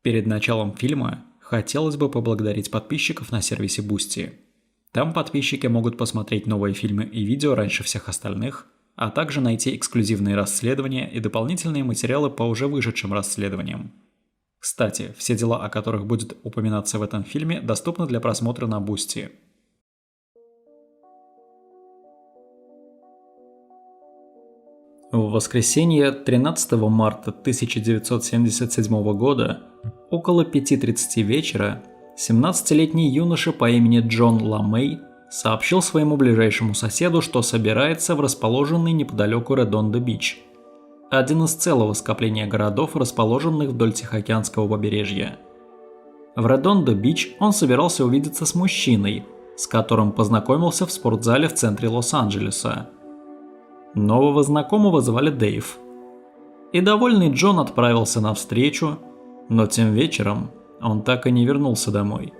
Перед началом фильма хотелось бы поблагодарить подписчиков на сервисе Boosty. Там подписчики могут посмотреть новые фильмы и видео раньше всех остальных, а также найти эксклюзивные расследования и дополнительные материалы по уже вышедшим расследованиям. Кстати, все дела, о которых будет упоминаться в этом фильме, доступны для просмотра на Boosty. В воскресенье 13 марта 1977 года около 5:30 вечера 17-летний юноша по имени Джон Ламей сообщил своему ближайшему соседу, что собирается в расположенный неподалеку Редондо-Бич, один из целого скопления городов, расположенных вдоль Тихоокеанского побережья. В Редондо-Бич он собирался увидеться с мужчиной, с которым познакомился в спортзале в центре Лос-Анджелеса. Нового знакомого звали Дэйв. И довольный Джон отправился навстречу, но тем вечером он так и не вернулся домой.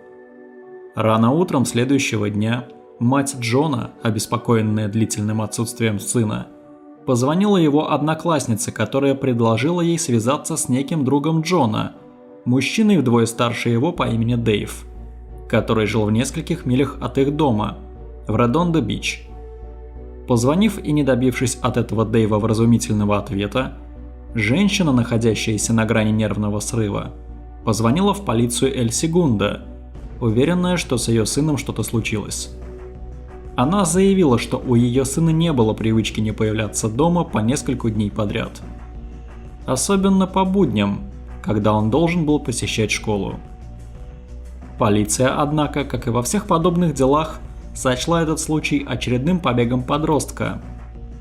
Рано утром следующего дня мать Джона, обеспокоенная длительным отсутствием сына, позвонила его однокласснице, которая предложила ей связаться с неким другом Джона, мужчиной вдвое старше его по имени Дэйв, который жил в нескольких милях от их дома, в Редондо-Бич. Позвонив и не добившись от этого Дэйва вразумительного ответа, женщина, находящаяся на грани нервного срыва, позвонила в полицию Эль-Сегундо, уверенная, что с ее сыном что-то случилось. Она заявила, что у ее сына не было привычки не появляться дома по несколько дней подряд. Особенно по будням, когда он должен был посещать школу. Полиция, однако, как и во всех подобных делах, сочла этот случай очередным побегом подростка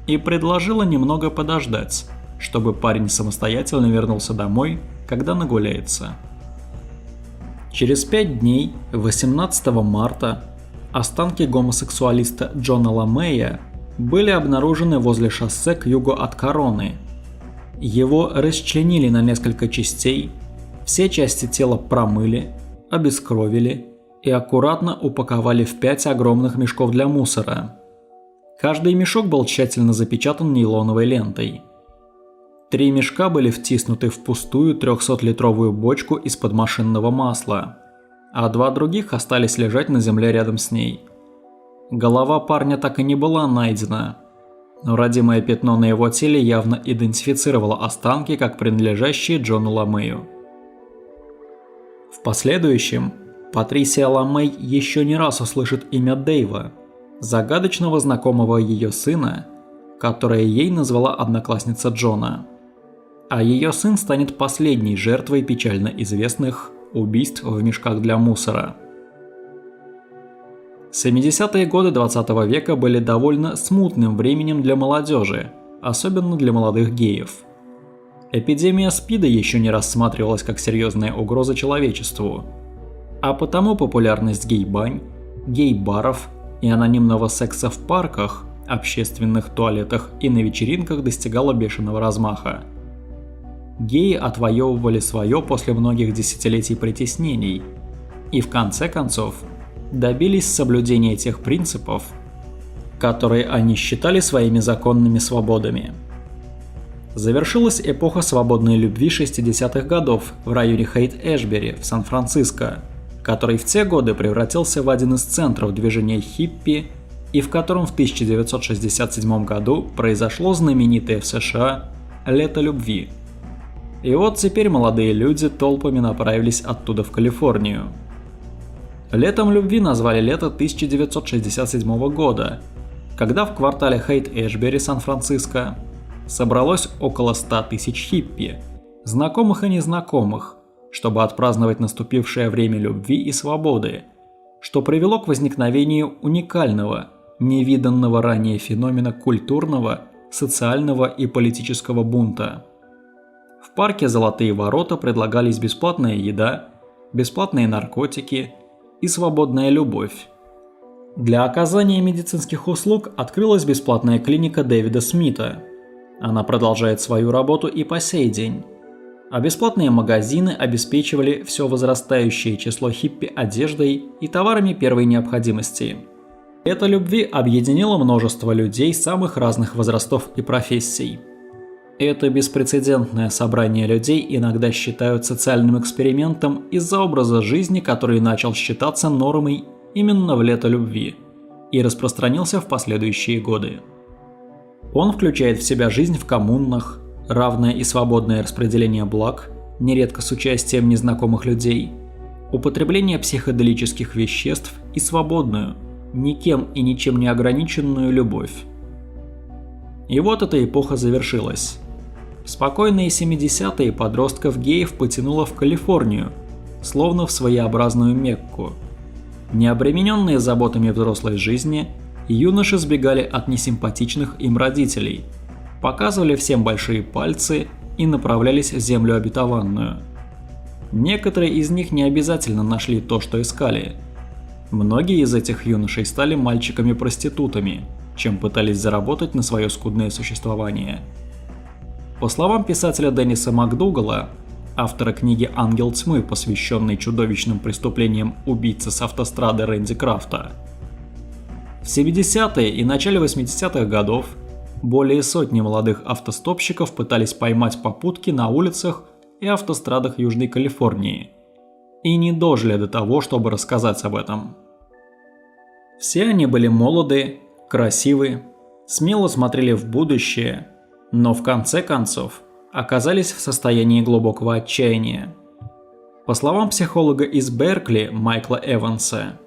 и предложила немного подождать, чтобы парень самостоятельно вернулся домой, когда нагуляется. Через 5 дней, 18 марта, останки гомосексуалиста Джона Ламея были обнаружены возле шоссе к югу от Короны. Его расчленили на несколько частей, все части тела промыли, обескровили и аккуратно упаковали в 5 огромных мешков для мусора. Каждый мешок был тщательно запечатан нейлоновой лентой. 3 мешка были втиснуты в пустую 300-литровую бочку из-под машинного масла, а 2 других остались лежать на земле рядом с ней. Голова парня так и не была найдена, но родимое пятно на его теле явно идентифицировало останки как принадлежащие Джону Ламею. В последующем Патрисия Ламей еще не раз услышит имя Дэйва, загадочного знакомого ее сына, которое ей назвала одноклассница Джона. А ее сын станет последней жертвой печально известных убийств в мешках для мусора. 70-е годы 20 века были довольно смутным временем для молодежи, особенно для молодых геев. Эпидемия СПИДа еще не рассматривалась как серьезная угроза человечеству, а потому популярность гей-бань, гей-баров и анонимного секса в парках, общественных туалетах и на вечеринках достигала бешеного размаха. Геи отвоевывали свое после многих десятилетий притеснений и в конце концов добились соблюдения тех принципов, которые они считали своими законными свободами. Завершилась эпоха свободной любви 60-х годов в районе Хейт-Эшбери в Сан-Франциско, который в те годы превратился в один из центров движения хиппи и в котором в 1967 году произошло знаменитое в США «Лето любви». И вот теперь молодые люди толпами направились оттуда в Калифорнию. Летом любви назвали лето 1967 года, когда в квартале Хейт-Эшбери, Сан-Франциско, собралось около 100 тысяч хиппи, знакомых и незнакомых, чтобы отпраздновать наступившее время любви и свободы, что привело к возникновению уникального, невиданного ранее феномена культурного, социального и политического бунта. В парке «Золотые ворота» предлагались бесплатная еда, бесплатные наркотики и свободная любовь. Для оказания медицинских услуг открылась бесплатная клиника Дэвида Смита. Она продолжает свою работу и по сей день. А бесплатные магазины обеспечивали все возрастающее число хиппи одеждой и товарами первой необходимости. Лето любви объединило множество людей самых разных возрастов и профессий. Это беспрецедентное собрание людей иногда считают социальным экспериментом из-за образа жизни, который начал считаться нормой именно в лето любви и распространился в последующие годы. Он включает в себя жизнь в коммунах, равное и свободное распределение благ, нередко с участием незнакомых людей, употребление психоделических веществ и свободную, никем и ничем не ограниченную любовь. И вот эта эпоха завершилась. В спокойные 70-е подростков-геев потянуло в Калифорнию, словно в своеобразную Мекку. Необремененные заботами взрослой жизни, юноши сбегали от несимпатичных им родителей, показывали всем большие пальцы и направлялись в землю обетованную. Некоторые из них не обязательно нашли то, что искали. Многие из этих юношей стали мальчиками-проститутами, чем пытались заработать на свое скудное существование. По словам писателя Денниса МакДугала, автора книги «Ангел тьмы», посвященной чудовищным преступлениям убийцы с автострады Рэнди Крафта, в 70-е и начале 80-х годов более сотни молодых автостопщиков пытались поймать попутки на улицах и автострадах Южной Калифорнии и не дожили до того, чтобы рассказать об этом. Все они были молоды, красивы, смело смотрели в будущее, но в конце концов оказались в состоянии глубокого отчаяния. По словам психолога из Беркли Майкла Эванса,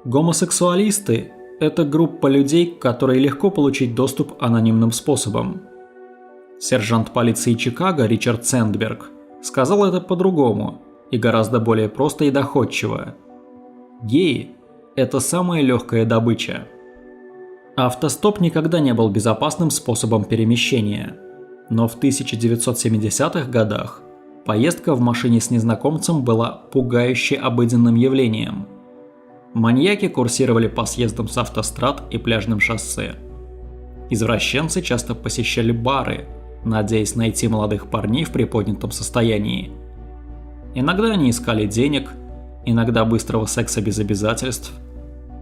гомосексуалисты – это группа людей, которые легко получить доступ анонимным способом. Сержант полиции Чикаго Ричард Сэндберг сказал это по-другому и гораздо более просто и доходчиво. Геи – это самая легкая добыча. Автостоп никогда не был безопасным способом перемещения, но в 1970-х годах поездка в машине с незнакомцем была пугающе обыденным явлением. Маньяки курсировали по съездам с автострад и пляжным шоссе. Извращенцы часто посещали бары, надеясь найти молодых парней в приподнятом состоянии. Иногда они искали денег, иногда быстрого секса без обязательств,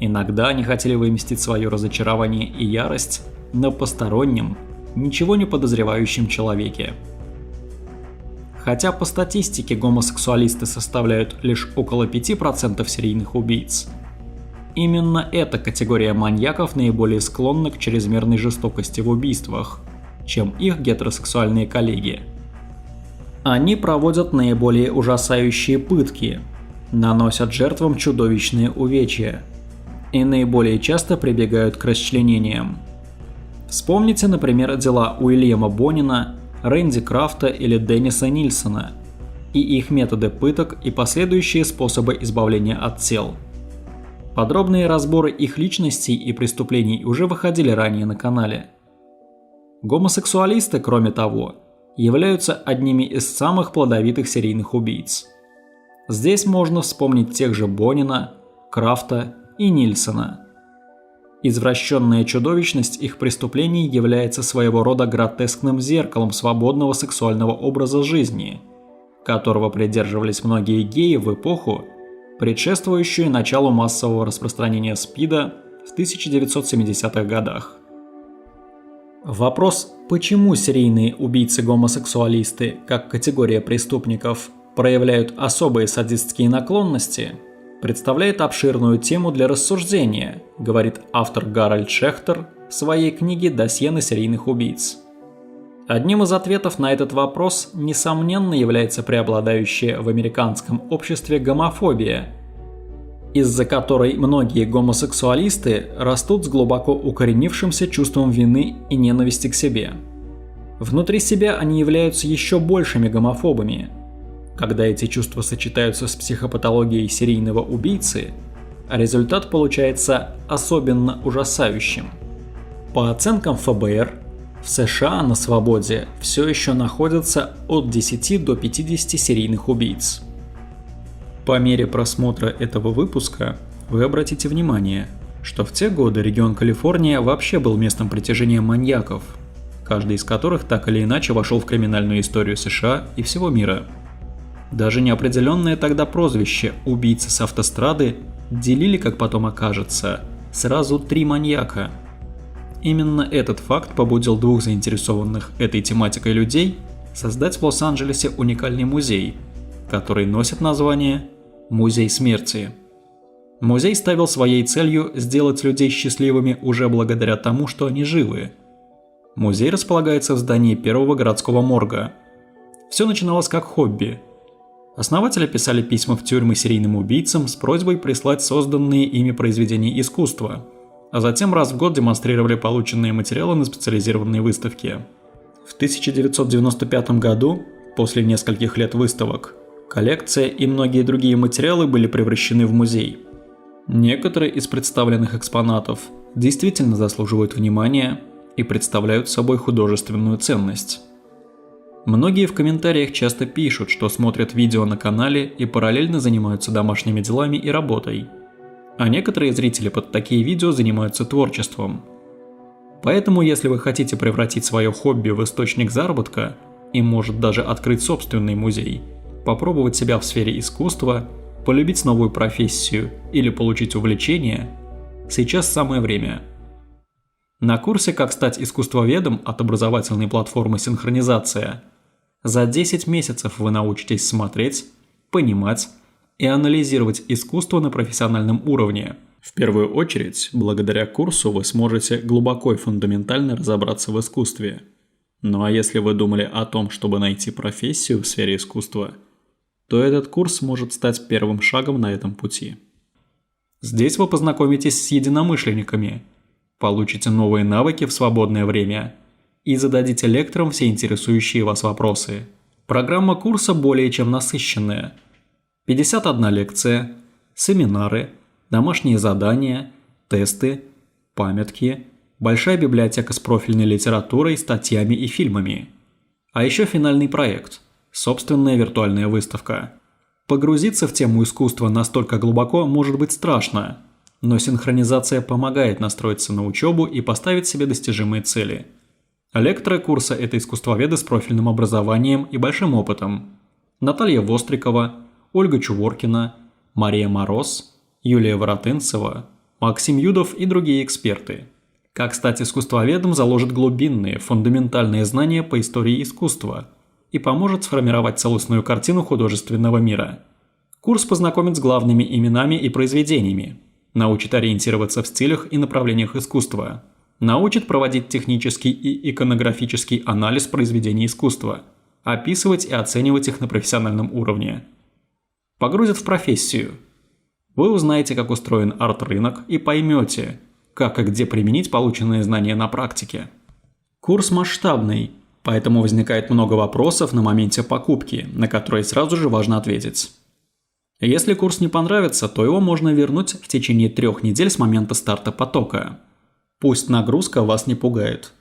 иногда они хотели выместить свое разочарование и ярость на постороннем, ничего не подозревающем человеке. Хотя по статистике гомосексуалисты составляют лишь около 5% серийных убийц, именно эта категория маньяков наиболее склонна к чрезмерной жестокости в убийствах, чем их гетеросексуальные коллеги. Они проводят наиболее ужасающие пытки, наносят жертвам чудовищные увечья и наиболее часто прибегают к расчленениям. Вспомните, например, дела Уильяма Бонина, Рэнди Крафта или Денниса Нильсона и их методы пыток и последующие способы избавления от тел. Подробные разборы их личностей и преступлений уже выходили ранее на канале. Гомосексуалисты, кроме того, являются одними из самых плодовитых серийных убийц. Здесь можно вспомнить тех же Бонина, Крафта и Нильсона. Извращенная чудовищность их преступлений является своего рода гротескным зеркалом свободного сексуального образа жизни, которого придерживались многие геи в эпоху, предшествующую началу массового распространения СПИДа в 1970-х годах. Вопрос, почему серийные убийцы-гомосексуалисты, как категория преступников, проявляют особые садистские наклонности, представляет обширную тему для рассуждения, говорит автор Гарольд Шехтер в своей книге «Досье на серийных убийц». Одним из ответов на этот вопрос, несомненно, является преобладающая в американском обществе гомофобия, из-за которой многие гомосексуалисты растут с глубоко укоренившимся чувством вины и ненависти к себе. Внутри себя они являются еще большими гомофобами. Когда эти чувства сочетаются с психопатологией серийного убийцы, результат получается особенно ужасающим. По оценкам ФБР, в США на свободе все еще находятся от 10 до 50 серийных убийц. По мере просмотра этого выпуска вы обратите внимание, что в те годы регион Калифорния вообще был местом притяжения маньяков, каждый из которых так или иначе вошел в криминальную историю США и всего мира. Даже неопределенное тогда прозвище «убийцы с автострады» делили, как потом окажется, сразу 3 маньяка. Именно этот факт побудил двух заинтересованных этой тематикой людей создать в Лос-Анджелесе уникальный музей, который носит название «Музей смерти». Музей ставил своей целью сделать людей счастливыми уже благодаря тому, что они живы. Музей располагается в здании первого городского морга. Все начиналось как хобби. Основатели писали письма в тюрьмы серийным убийцам с просьбой прислать созданные ими произведения искусства, а затем раз в год демонстрировали полученные материалы на специализированной выставке. В 1995 году, после нескольких лет выставок, коллекция и многие другие материалы были превращены в музей. Некоторые из представленных экспонатов действительно заслуживают внимания и представляют собой художественную ценность. Многие в комментариях часто пишут, что смотрят видео на канале и параллельно занимаются домашними делами и работой. А некоторые зрители под такие видео занимаются творчеством. Поэтому, если вы хотите превратить свое хобби в источник заработка и, может, даже открыть собственный музей, попробовать себя в сфере искусства, полюбить новую профессию или получить увлечение, сейчас самое время. На курсе «Как стать искусствоведом» от образовательной платформы «Синхронизация» за 10 месяцев вы научитесь смотреть, понимать и анализировать искусство на профессиональном уровне. В первую очередь, благодаря курсу вы сможете глубоко и фундаментально разобраться в искусстве. Ну а если вы думали о том, чтобы найти профессию в сфере искусства, то этот курс может стать первым шагом на этом пути. Здесь вы познакомитесь с единомышленниками, получите новые навыки в свободное время и зададите лекторам все интересующие вас вопросы. Программа курса более чем насыщенная. 51 лекция, семинары, домашние задания, тесты, памятки, большая библиотека с профильной литературой, статьями и фильмами. А еще финальный проект – собственная виртуальная выставка. Погрузиться в тему искусства настолько глубоко может быть страшно, но синхронизация помогает настроиться на учебу и поставить себе достижимые цели. Лекторы курса – это искусствоведы с профильным образованием и большим опытом. Наталья Вострикова, Ольга Чуворкина, Мария Мороз, Юлия Воротынцева, Максим Юдов и другие эксперты. Как стать искусствоведом заложит глубинные, фундаментальные знания по истории искусства и поможет сформировать целостную картину художественного мира. Курс познакомит с главными именами и произведениями, научит ориентироваться в стилях и направлениях искусства, научит проводить технический и иконографический анализ произведений искусства, описывать и оценивать их на профессиональном уровне. Погрузит в профессию. Вы узнаете, как устроен арт-рынок и поймете, как и где применить полученные знания на практике. Курс масштабный, поэтому возникает много вопросов на моменте покупки, на которые сразу же важно ответить. Если курс не понравится, то его можно вернуть в течение 3 недель с момента старта потока. Пусть нагрузка вас не пугает.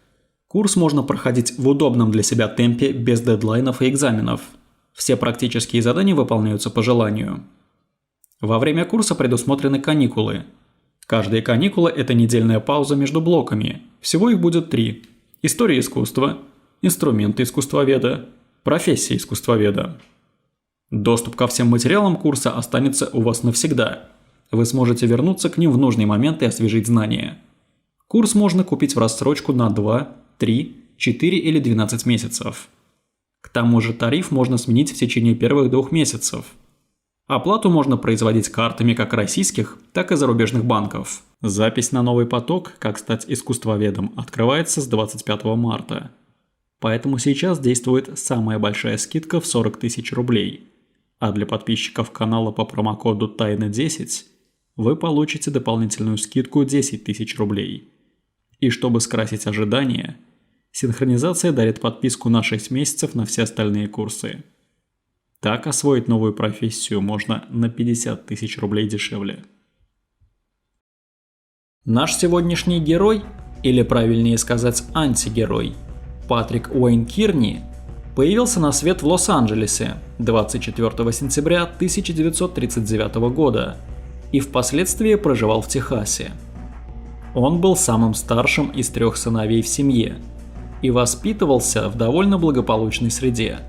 Курс можно проходить в удобном для себя темпе без дедлайнов и экзаменов. Все практические задания выполняются по желанию. Во время курса предусмотрены каникулы. Каждая каникула – это недельная пауза между блоками. Всего их будет 3. История искусства, инструменты искусствоведа, профессия искусствоведа. Доступ ко всем материалам курса останется у вас навсегда. Вы сможете вернуться к ним в нужный момент и освежить знания. Курс можно купить в рассрочку на 2, 3, 4 или 12 месяцев. К тому же тариф можно сменить в течение первых 2 месяцев. Оплату можно производить картами как российских, так и зарубежных банков. Запись на новый поток «Как стать искусствоведом» открывается с 25 марта. Поэтому сейчас действует самая большая скидка в 40 000 рублей. А для подписчиков канала по промокоду «Тайна10» вы получите дополнительную скидку 10 000 рублей. И чтобы скрасить ожидания, синхронизация дарит подписку на 6 месяцев на все остальные курсы. Так освоить новую профессию можно на 50 000 рублей дешевле. Наш сегодняшний герой, или правильнее сказать антигерой, Патрик Уэйн Кирни, появился на свет в Лос-Анджелесе 24 сентября 1939 года и впоследствии проживал в Техасе. Он был самым старшим из 3 сыновей в семье и воспитывался в довольно благополучной среде.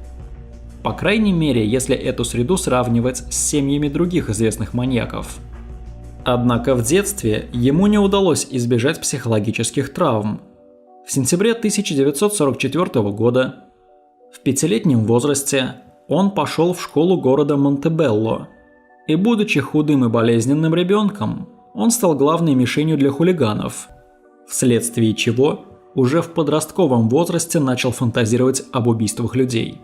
По крайней мере, если эту среду сравнивать с семьями других известных маньяков. Однако в детстве ему не удалось избежать психологических травм. В сентябре 1944 года, в 5-летнем возрасте, он пошел в школу города Монтебелло, и, будучи худым и болезненным ребенком, он стал главной мишенью для хулиганов, вследствие чего уже в подростковом возрасте начал фантазировать об убийствах людей.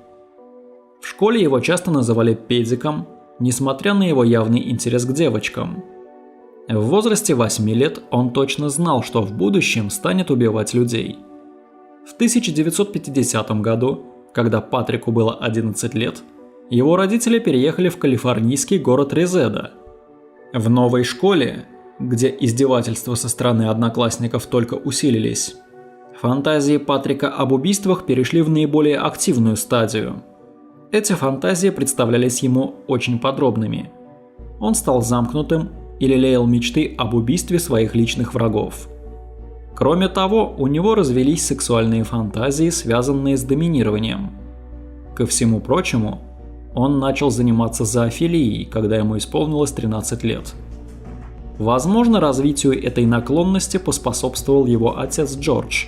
В школе его часто называли педиком, несмотря на его явный интерес к девочкам. В возрасте 8 лет он точно знал, что в будущем станет убивать людей. В 1950 году, когда Патрику было 11 лет, его родители переехали в калифорнийский город Резеда. В новой школе, где издевательства со стороны одноклассников только усилились, фантазии Патрика об убийствах перешли в наиболее активную стадию. Эти фантазии представлялись ему очень подробными. Он стал замкнутым и лелеял мечты об убийстве своих личных врагов. Кроме того, у него развелись сексуальные фантазии, связанные с доминированием. Ко всему прочему, он начал заниматься зоофилией, когда ему исполнилось 13 лет. Возможно, развитию этой наклонности поспособствовал его отец Джордж,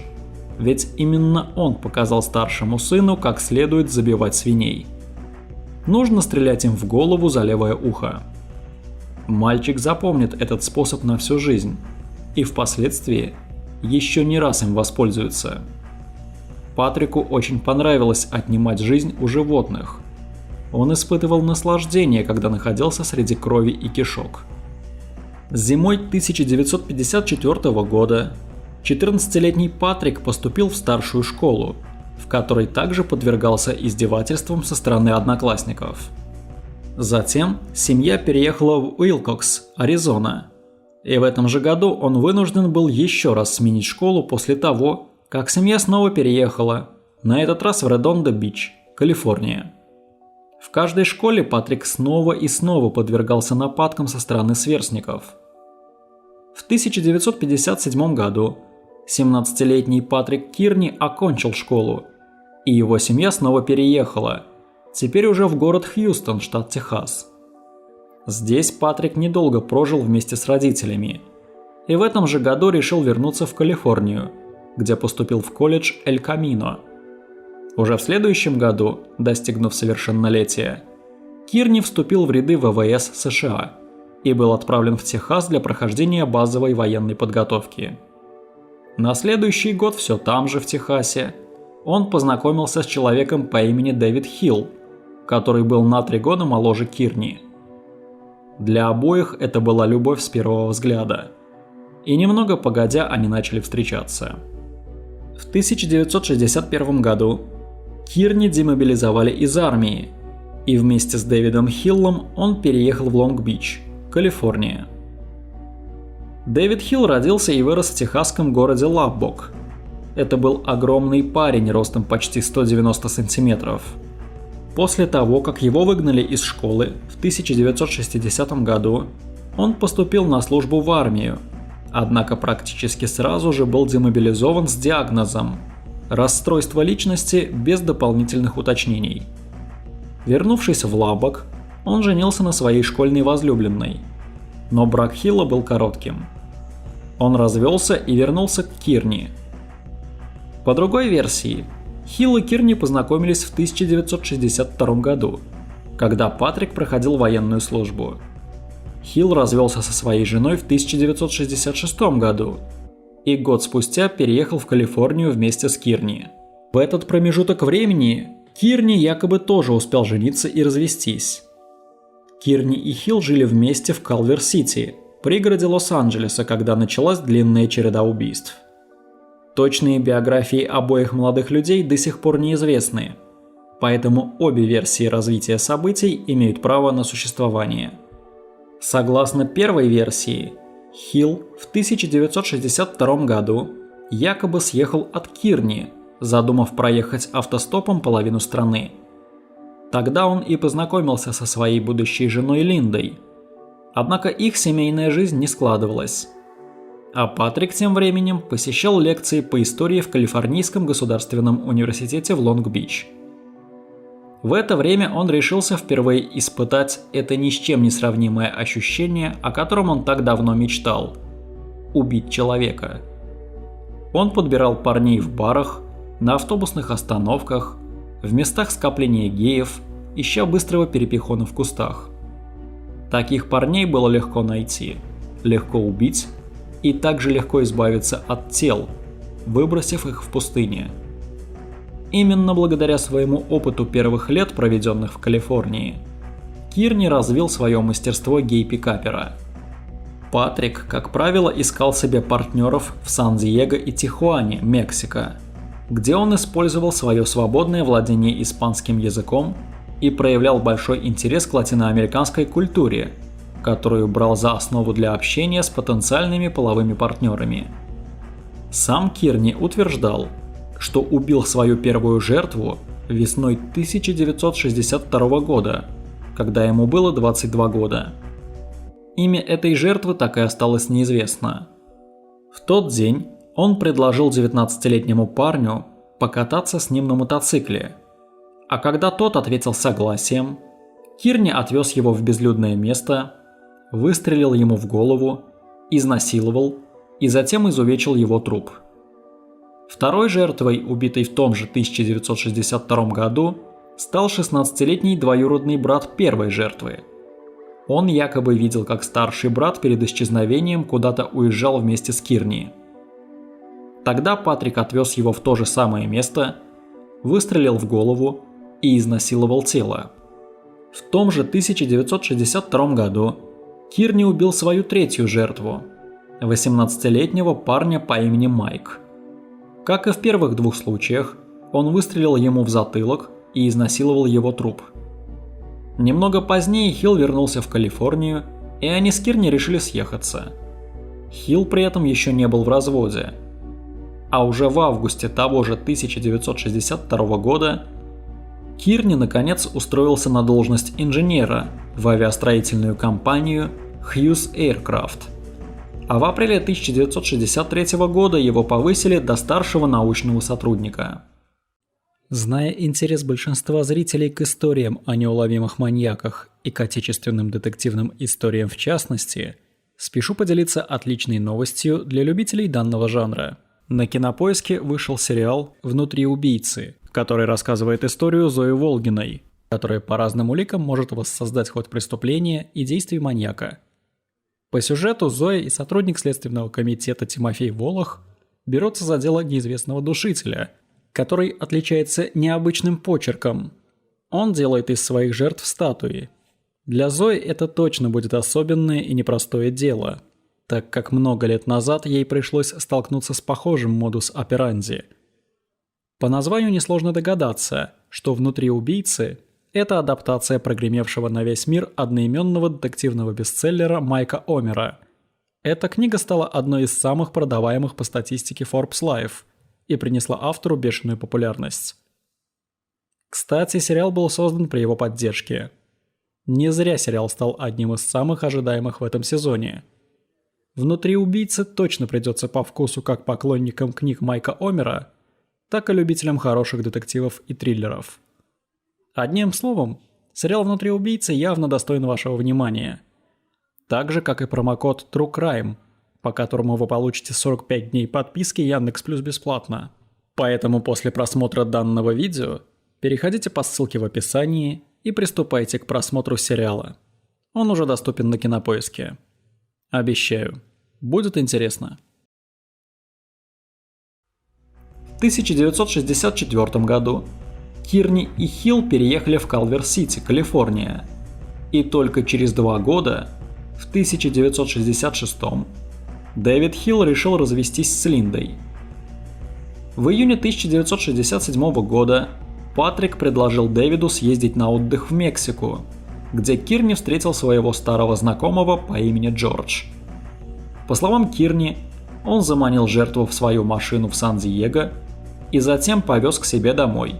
ведь именно он показал старшему сыну, как следует забивать свиней. Нужно стрелять им в голову за левое ухо. Мальчик запомнит этот способ на всю жизнь и впоследствии еще не раз им воспользуется. Патрику очень понравилось отнимать жизнь у животных. Он испытывал наслаждение, когда находился среди крови и кишок. Зимой 1954 года 14-летний Патрик поступил в старшую школу, в которой также подвергался издевательствам со стороны одноклассников. Затем семья переехала в Уилкокс, Аризона, и в этом же году он вынужден был еще раз сменить школу после того, как семья снова переехала, на этот раз в Редондо-Бич, Калифорния. В каждой школе Патрик снова и снова подвергался нападкам со стороны сверстников. В 1957 году 17-летний Патрик Кирни окончил школу, и его семья снова переехала, теперь уже в город Хьюстон, штат Техас. Здесь Патрик недолго прожил вместе с родителями, и в этом же году решил вернуться в Калифорнию, где поступил в колледж Эль Камино. Уже в следующем году, достигнув совершеннолетия, Кирни вступил в ряды ВВС США и был отправлен в Техас для прохождения базовой военной подготовки. На следующий год все там же, в Техасе, он познакомился с человеком по имени Дэвид Хилл, который был на 3 года моложе Кирни. Для обоих это была любовь с первого взгляда. И немного погодя они начали встречаться. В 1961 году Кирни демобилизовали из армии, и вместе с Дэвидом Хиллом он переехал в Лонг-Бич, Калифорния. Дэвид Хилл родился и вырос в техасском городе Лаббок. Это был огромный парень ростом почти 190 сантиметров. После того, как его выгнали из школы в 1960 году, он поступил на службу в армию, однако практически сразу же был демобилизован с диагнозом «расстройство личности без дополнительных уточнений». Вернувшись в Лаббок, он женился на своей школьной возлюбленной, но брак Хилла был коротким. Он развелся и вернулся к Кирни. По другой версии, Хилл и Кирни познакомились в 1962 году, когда Патрик проходил военную службу. Хилл развелся со своей женой в 1966 году и год спустя переехал в Калифорнию вместе с Кирни. В этот промежуток времени Кирни якобы тоже успел жениться и развестись. Кирни и Хилл жили вместе в Калвер-Сити, пригороде Лос-Анджелеса, когда началась длинная череда убийств. Точные биографии обоих молодых людей до сих пор неизвестны, поэтому обе версии развития событий имеют право на существование. Согласно первой версии, Хилл в 1962 году якобы съехал от Кирни, задумав проехать автостопом половину страны. Тогда он и познакомился со своей будущей женой Линдой. Однако их семейная жизнь не складывалась. А Патрик тем временем посещал лекции по истории в Калифорнийском государственном университете в Лонг-Бич. В это время он решился впервые испытать это ни с чем не сравнимое ощущение, о котором он так давно мечтал – убить человека. Он подбирал парней в барах, на автобусных остановках, в местах скопления геев, ища быстрого перепихона в кустах. Таких парней было легко найти, легко убить и также легко избавиться от тел, выбросив их в пустыне. Именно благодаря своему опыту первых лет, проведенных в Калифорнии, Кирни развил свое мастерство гей-пикапера. Патрик, как правило, искал себе партнеров в Сан-Диего и Тихуане, Мексика, где он использовал свое свободное владение испанским языком и проявлял большой интерес к латиноамериканской культуре, которую брал за основу для общения с потенциальными половыми партнерами. Сам Кирни утверждал, что убил свою первую жертву весной 1962 года, когда ему было 22 года. Имя этой жертвы так и осталось неизвестно. В тот день он предложил 19-летнему парню покататься с ним на мотоцикле, а когда тот ответил согласием, Кирни отвез его в безлюдное место, выстрелил ему в голову, изнасиловал и затем изувечил его труп. Второй жертвой, убитой в том же 1962 году, стал 16-летний двоюродный брат первой жертвы. Он якобы видел, как старший брат перед исчезновением куда-то уезжал вместе с Кирни. Тогда Патрик отвез его в то же самое место, выстрелил в голову и изнасиловал тело. В том же 1962 году Кирни убил свою третью жертву – 18-летнего парня по имени Майк. Как и в первых двух случаях, он выстрелил ему в затылок и изнасиловал его труп. Немного позднее Хилл вернулся в Калифорнию, и они с Кирни решили съехаться. Хилл при этом еще не был в разводе. А уже в августе того же 1962 года Кирни наконец устроился на должность инженера в авиастроительную компанию Hughes Aircraft. А в апреле 1963 года его повысили до старшего научного сотрудника. Зная интерес большинства зрителей к историям о неуловимых маньяках и к отечественным детективным историям в частности, спешу поделиться отличной новостью для любителей данного жанра. На Кинопоиске вышел сериал «Внутри убийцы», который рассказывает историю Зои Волгиной, которая по разным уликам может воссоздать ход преступления и действий маньяка. По сюжету Зоя и сотрудник Следственного комитета Тимофей Волох берутся за дело неизвестного душителя, который отличается необычным почерком. Он делает из своих жертв статуи. Для Зои это точно будет особенное и непростое дело, так как много лет назад ей пришлось столкнуться с похожим модус операнди. По названию несложно догадаться, что «Внутри убийцы» – это адаптация прогремевшего на весь мир одноименного детективного бестселлера Майка Омера. Эта книга стала одной из самых продаваемых по статистике Forbes Life и принесла автору бешеную популярность. Кстати, сериал был создан при его поддержке. Не зря сериал стал одним из самых ожидаемых в этом сезоне. «Внутри убийцы» точно придется по вкусу как поклонникам книг Майка Омера, так и любителям хороших детективов и триллеров. Одним словом, сериал «Внутри убийцы» явно достоин вашего внимания. Так же, как и промокод TrueCrime, по которому вы получите 45 дней подписки Яндекс.Плюс бесплатно. Поэтому после просмотра данного видео переходите по ссылке в описании и приступайте к просмотру сериала. Он уже доступен на Кинопоиске. Обещаю, будет интересно. В 1964 году Кирни и Хилл переехали в Калвер-Сити, Калифорния. И только через 2 года, в 1966, Дэвид Хилл решил развестись с Линдой. В июне 1967 года Патрик предложил Дэвиду съездить на отдых в Мексику, где Кирни встретил своего старого знакомого по имени Джордж. По словам Кирни, он заманил жертву в свою машину в Сан-Диего и затем повез к себе домой.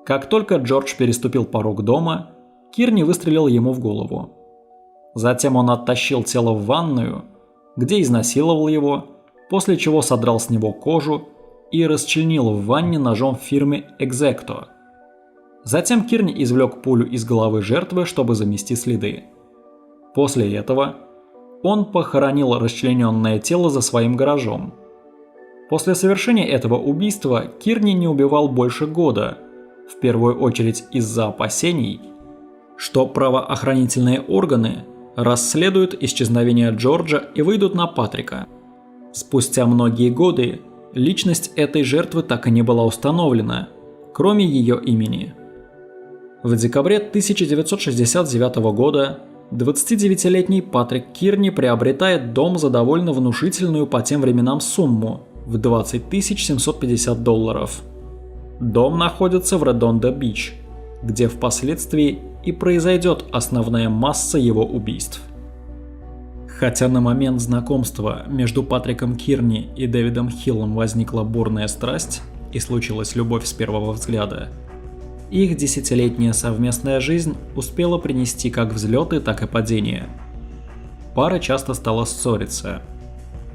Как только Джордж переступил порог дома, Кирни выстрелил ему в голову. Затем он оттащил тело в ванную, где изнасиловал его, после чего содрал с него кожу и расчленил в ванне ножом фирмы Exacto. Затем Кирни извлек пулю из головы жертвы, чтобы замести следы. После этого он похоронил расчлененное тело за своим гаражом. После совершения этого убийства Кирни не убивал больше года, в первую очередь из-за опасений, что правоохранительные органы расследуют исчезновение Джорджа и выйдут на Патрика. Спустя многие годы личность этой жертвы так и не была установлена, кроме ее имени. В декабре 1969 года 29-летний Патрик Кирни приобретает дом за довольно внушительную по тем временам сумму в $20 750. Дом находится в Редондо-Бич, где впоследствии и произойдет основная масса его убийств. Хотя на момент знакомства между Патриком Кирни и Дэвидом Хиллом возникла бурная страсть и случилась любовь с первого взгляда, их 10-летняя совместная жизнь успела принести как взлеты, так и падения. Пара часто стала ссориться.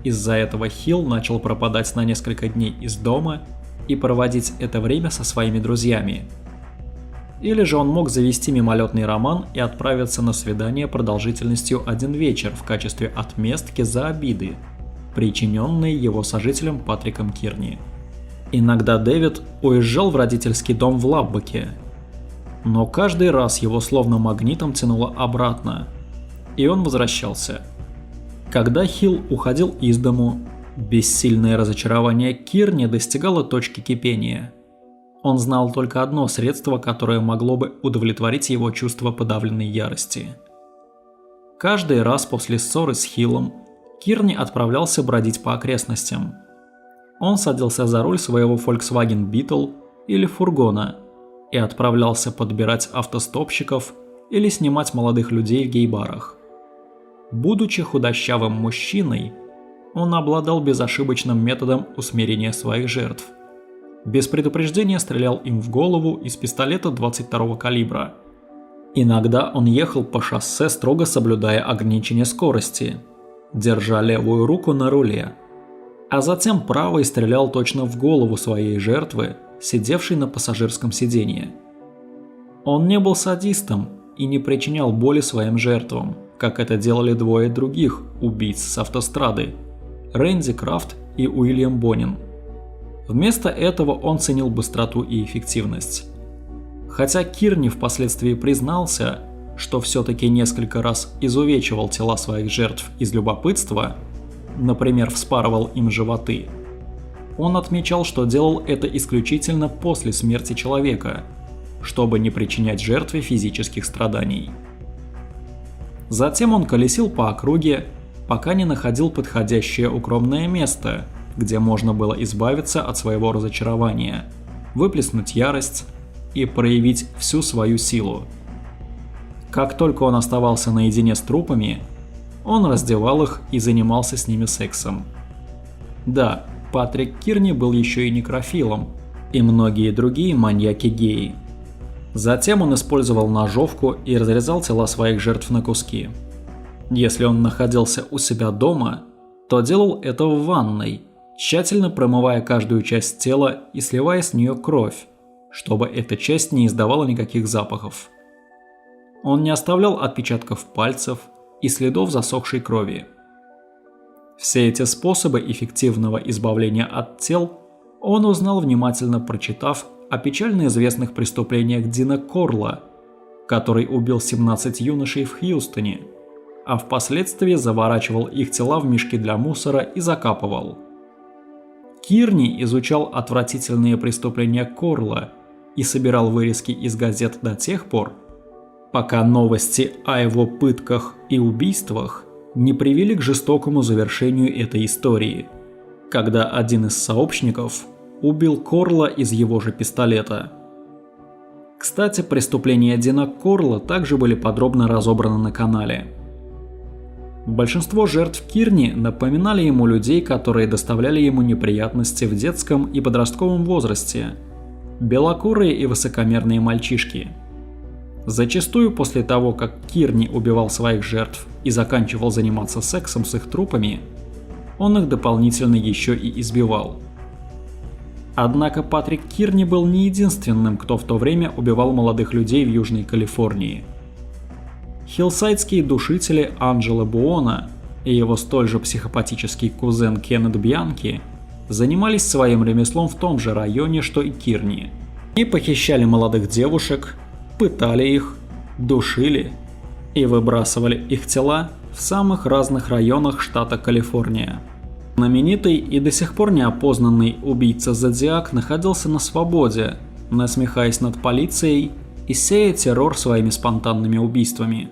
Из-за этого Хилл начал пропадать на несколько дней из дома и проводить это время со своими друзьями. Или же он мог завести мимолетный роман и отправиться на свидание продолжительностью один вечер в качестве отместки за обиды, причиненные его сожителем Патриком Кирни. Иногда Дэвид уезжал в родительский дом в Лаббоке, но каждый раз его словно магнитом тянуло обратно, и он возвращался. Когда Хилл уходил из дому, бессильное разочарование Кирни достигало точки кипения. Он знал только одно средство, которое могло бы удовлетворить его чувство подавленной ярости. Каждый раз после ссоры с Хиллом Кирни отправлялся бродить по окрестностям. Он садился за руль своего Volkswagen Beetle или фургона и отправлялся подбирать автостопщиков или снимать молодых людей в гей-барах. Будучи худощавым мужчиной, он обладал безошибочным методом усмирения своих жертв. Без предупреждения стрелял им в голову из пистолета 22-го калибра. Иногда он ехал по шоссе, строго соблюдая ограничение скорости, держа левую руку на руле, а затем правой стрелял точно в голову своей жертвы, сидевшей на пассажирском сиденье. Он не был садистом и не причинял боли своим жертвам, как это делали двое других убийц с автострады – Рэнди Крафт и Уильям Бонин. Вместо этого он ценил быстроту и эффективность. Хотя Кирни впоследствии признался, что все-таки несколько раз изувечивал тела своих жертв из любопытства, например, вспарывал им животы, он отмечал, что делал это исключительно после смерти человека, чтобы не причинять жертве физических страданий. Затем он колесил по округе, пока не находил подходящее укромное место, где можно было избавиться от своего разочарования, выплеснуть ярость и проявить всю свою силу. Как только он оставался наедине с трупами, он раздевал их и занимался с ними сексом. Да, Патрик Кирни был еще и некрофилом, и многие другие маньяки-геи. Затем он использовал ножовку и разрезал тела своих жертв на куски. Если он находился у себя дома, то делал это в ванной, тщательно промывая каждую часть тела и сливая с нее кровь, чтобы эта часть не издавала никаких запахов. Он не оставлял отпечатков пальцев и следов засохшей крови. Все эти способы эффективного избавления от тел он узнал, внимательно прочитав о печально известных преступлениях Дина Корла, который убил 17 юношей в Хьюстоне, а впоследствии заворачивал их тела в мешки для мусора и закапывал. Кирни изучал отвратительные преступления Корла и собирал вырезки из газет до тех пор, пока новости о его пытках и убийствах не привели к жестокому завершению этой истории, когда один из сообщников убил Корла из его же пистолета. Кстати, преступления Дина Корла также были подробно разобраны на канале. Большинство жертв Кирни напоминали ему людей, которые доставляли ему неприятности в детском и подростковом возрасте, белокурые и высокомерные мальчишки. Зачастую после того, как Кирни убивал своих жертв и заканчивал заниматься сексом с их трупами, он их дополнительно еще и избивал. Однако Патрик Кирни был не единственным, кто в то время убивал молодых людей в Южной Калифорнии. Хиллсайдские душители Анджело Буона и его столь же психопатический кузен Кеннет Бьянки занимались своим ремеслом в том же районе, что и Кирни. И похищали молодых девушек, пытали их, душили и выбрасывали их тела в самых разных районах штата Калифорния. Знаменитый и до сих пор неопознанный убийца Зодиак находился на свободе, насмехаясь над полицией и сея террор своими спонтанными убийствами.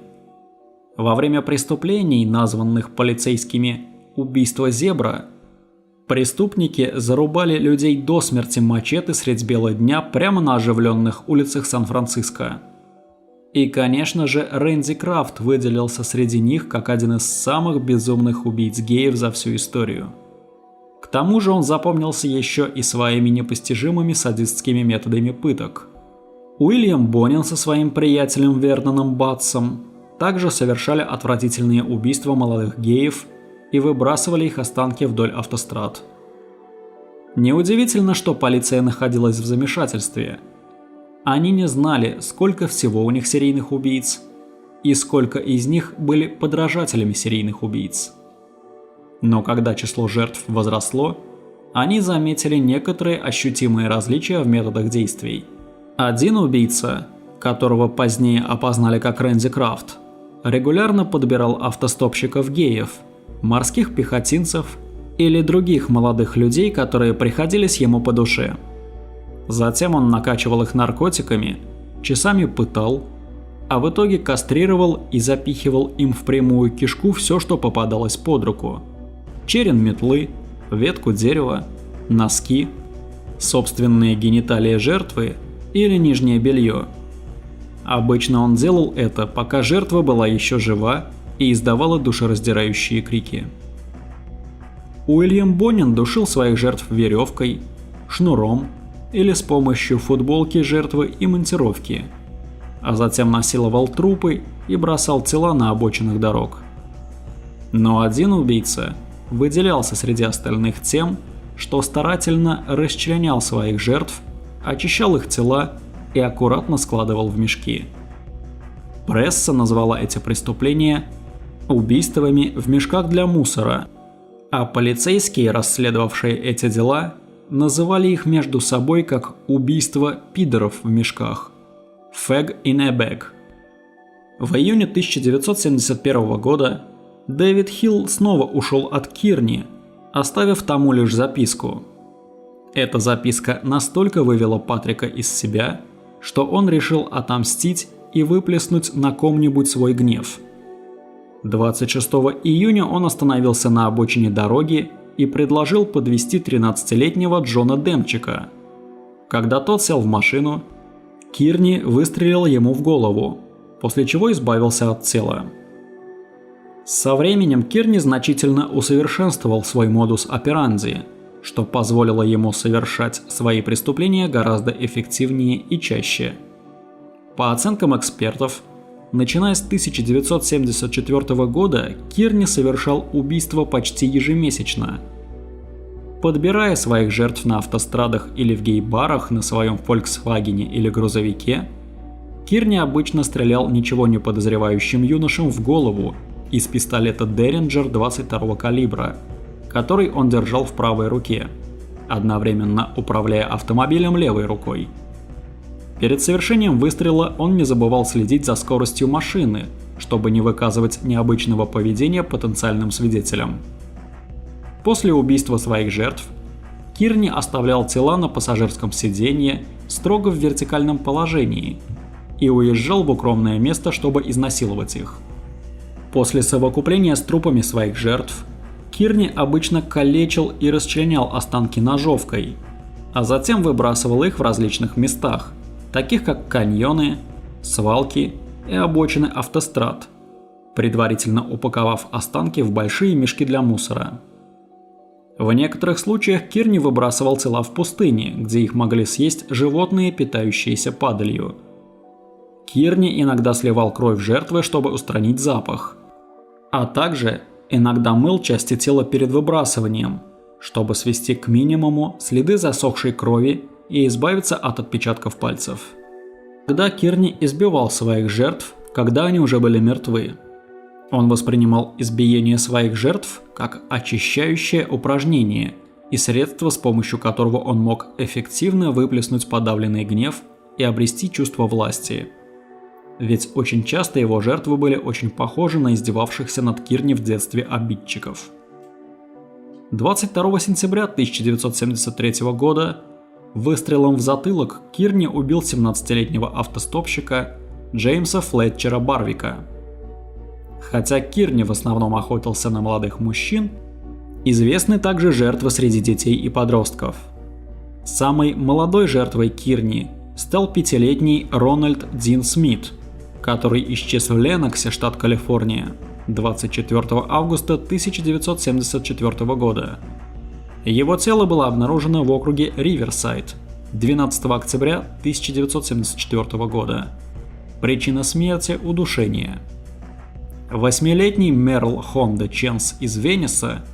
Во время преступлений, названных полицейскими «убийство зебра», преступники зарубали людей до смерти мачете средь бела дня прямо на оживленных улицах Сан-Франциско. И, конечно же, Рэнди Крафт выделился среди них как один из самых безумных убийц геев за всю историю. К тому же он запомнился еще и своими непостижимыми садистскими методами пыток. Уильям Бонин со своим приятелем Верноном Батсом также совершали отвратительные убийства молодых геев и выбрасывали их останки вдоль автострад. Неудивительно, что полиция находилась в замешательстве. Они не знали, сколько всего у них серийных убийц, и сколько из них были подражателями серийных убийц. Но когда число жертв возросло, они заметили некоторые ощутимые различия в методах действий. Один убийца, которого позднее опознали как Рэнди Крафт, регулярно подбирал автостопщиков-геев, морских пехотинцев или других молодых людей, которые приходились ему по душе. Затем он накачивал их наркотиками, часами пытал, а в итоге кастрировал и запихивал им в прямую кишку все, что попадалось под руку. Черен метлы, ветку дерева, носки, собственные гениталии жертвы или нижнее белье. Обычно он делал это, пока жертва была еще жива и издавала душераздирающие крики. Уильям Бонин душил своих жертв веревкой, шнуром или с помощью футболки жертвы и монтировки, а затем насиловал трупы и бросал тела на обочинах дорог. Но один убийца выделялся среди остальных тем, что старательно расчленял своих жертв, очищал их тела и аккуратно складывал в мешки. Пресса назвала эти преступления убийствами в мешках для мусора, а полицейские, расследовавшие эти дела, называли их между собой как убийство пидоров в мешках – «fag in a bag». В июне 1971 года Дэвид Хилл снова ушел от Кирни, оставив тому лишь записку. Эта записка настолько вывела Патрика из себя, что он решил отомстить и выплеснуть на ком-нибудь свой гнев. 26 июня он остановился на обочине дороги и предложил подвезти 13-летнего Джона Демчика. Когда тот сел в машину, Кирни выстрелил ему в голову, после чего избавился от тела. Со временем Кирни значительно усовершенствовал свой модус операнди, что позволило ему совершать свои преступления гораздо эффективнее и чаще. По оценкам экспертов, начиная с 1974 года Кирни совершал убийства почти ежемесячно. Подбирая своих жертв на автострадах или в гей-барах на своем Volkswagen или грузовике, Кирни обычно стрелял ничего не подозревающим юношам в голову из пистолета Derringer 22 калибра, который он держал в правой руке, одновременно управляя автомобилем левой рукой. Перед совершением выстрела он не забывал следить за скоростью машины, чтобы не выказывать необычного поведения потенциальным свидетелям. После убийства своих жертв Кирни оставлял тела на пассажирском сиденье строго в вертикальном положении и уезжал в укромное место, чтобы изнасиловать их. После совокупления с трупами своих жертв Кирни обычно калечил и расчленял останки ножовкой, а затем выбрасывал их в различных местах, таких как каньоны, свалки и обочины автострад, предварительно упаковав останки в большие мешки для мусора. В некоторых случаях Кирни выбрасывал тела в пустыне, где их могли съесть животные, питающиеся падалью. Кирни иногда сливал кровь жертвы, чтобы устранить запах, а также иногда мыл части тела перед выбрасыванием, чтобы свести к минимуму следы засохшей крови и избавиться от отпечатков пальцев. Тогда Кирни избивал своих жертв, когда они уже были мертвы. Он воспринимал избиение своих жертв как очищающее упражнение и средство, с помощью которого он мог эффективно выплеснуть подавленный гнев и обрести чувство власти. Ведь очень часто его жертвы были очень похожи на издевавшихся над Кирни в детстве обидчиков. 22 сентября 1973 года выстрелом в затылок Кирни убил 17-летнего автостопщика Джеймса Флетчера Барвика. Хотя Кирни в основном охотился на молодых мужчин, известны также жертвы среди детей и подростков. Самой молодой жертвой Кирни стал 5-летний Рональд Дин Смит, который исчез в Леноксе, штат Калифорния, 24 августа 1974 года. Его тело было обнаружено в округе Риверсайд 12 октября 1974 года. Причина смерти – удушение. 8-летний Мерл Хонда Ченс из Венеса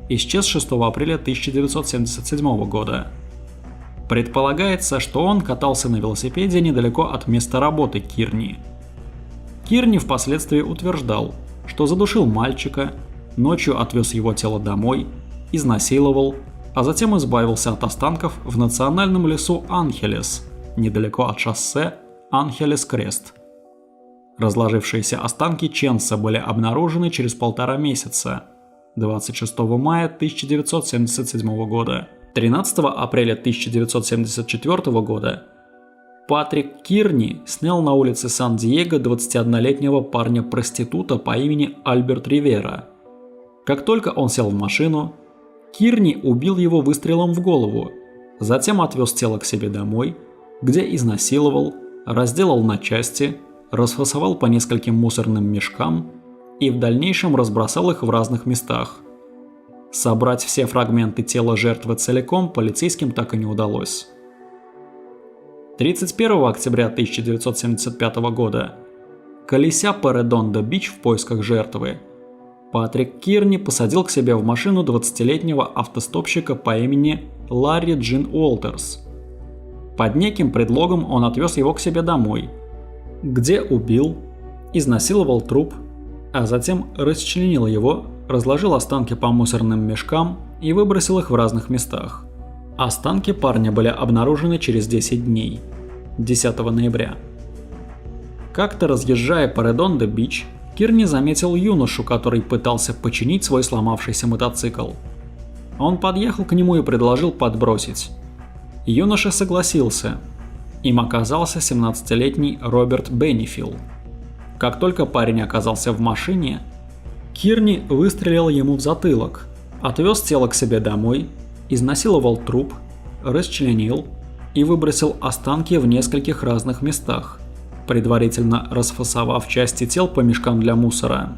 исчез 6 апреля 1977 года. Предполагается, что он катался на велосипеде недалеко от места работы Кирни. Кирни впоследствии утверждал, что задушил мальчика, ночью отвез его тело домой, изнасиловал, а затем избавился от останков в национальном лесу Анхелес, недалеко от шоссе Анхелес-Крест. Разложившиеся останки Ченса были обнаружены через 1,5 месяца, 26 мая 1977 года. 13 апреля 1974 года Патрик Кирни снял на улице Сан-Диего 21-летнего парня-проститута по имени Альберт Ривера. Как только он сел в машину, Кирни убил его выстрелом в голову, затем отвез тело к себе домой, где изнасиловал, разделал на части, расфасовал по нескольким мусорным мешкам и в дальнейшем разбросал их в разных местах. Собрать все фрагменты тела жертвы целиком полицейским так и не удалось. 31 октября 1975 года, колеся по Редондо-Бич в поисках жертвы, Патрик Кирни посадил к себе в машину 20-летнего автостопщика по имени Ларри Джин Уолтерс. Под неким предлогом он отвез его к себе домой, где убил, изнасиловал труп, а затем расчленил его, разложил останки по мусорным мешкам и выбросил их в разных местах. Останки парня были обнаружены через 10 дней, 10 ноября. Как-то разъезжая по Редондо-Бич, Кирни заметил юношу, который пытался починить свой сломавшийся мотоцикл. Он подъехал к нему и предложил подбросить. Юноша согласился. Им оказался 17-летний Роберт Беннифилл. Как только парень оказался в машине, Кирни выстрелил ему в затылок, отвез тело к себе домой, изнасиловал труп, расчленил и выбросил останки в нескольких разных местах, предварительно расфасовав части тел по мешкам для мусора.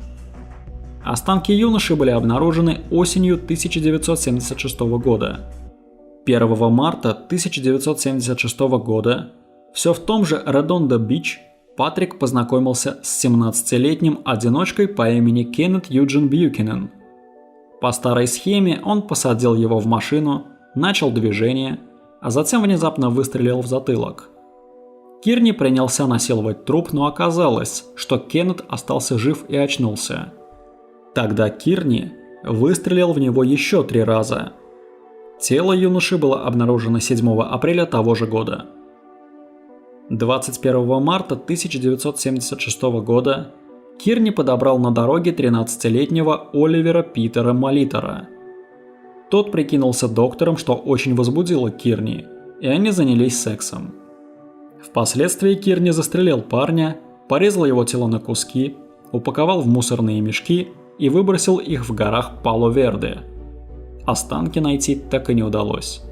Останки юноши были обнаружены осенью 1976 года. 1 марта 1976 года, все в том же Редондо-Бич, Патрик познакомился с 17-летним одиночкой по имени Кеннет Юджин Бьюкинен. По старой схеме он посадил его в машину, начал движение, а затем внезапно выстрелил в затылок. Кирни принялся насиловать труп, но оказалось, что Кеннет остался жив и очнулся. Тогда Кирни выстрелил в него еще 3 раза. Тело юноши было обнаружено 7 апреля того же года. 21 марта 1976 года Кирни подобрал на дороге 13-летнего Оливера Питера Молитера. Тот прикинулся доктором, что очень возбудило Кирни, и они занялись сексом. Впоследствии Кирни застрелил парня, порезал его тело на куски, упаковал в мусорные мешки и выбросил их в горах Пало-Верде. Останки найти так и не удалось.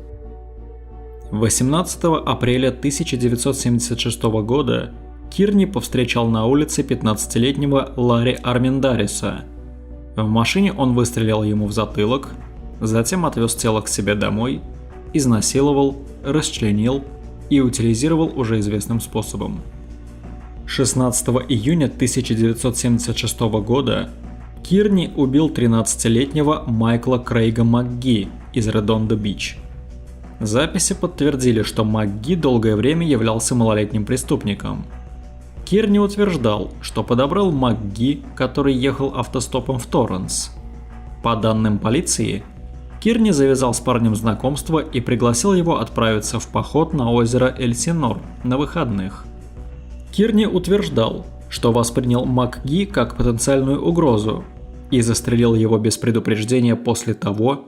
18 апреля 1976 года Кирни повстречал на улице 15-летнего Ларри Арминдариса. В машине он выстрелил ему в затылок, затем отвез тело к себе домой, изнасиловал, расчленил и утилизировал уже известным способом. 16 июня 1976 года Кирни убил 13-летнего Майкла Крейга МакГи из Редондо-Бич. Записи подтвердили, что МакГи долгое время являлся малолетним преступником. Кирни утверждал, что подобрал МакГи, который ехал автостопом в Торренс. По данным полиции, Кирни завязал с парнем знакомство и пригласил его отправиться в поход на озеро Эльсинор на выходных. Кирни утверждал, что воспринял МакГи как потенциальную угрозу и застрелил его без предупреждения после того,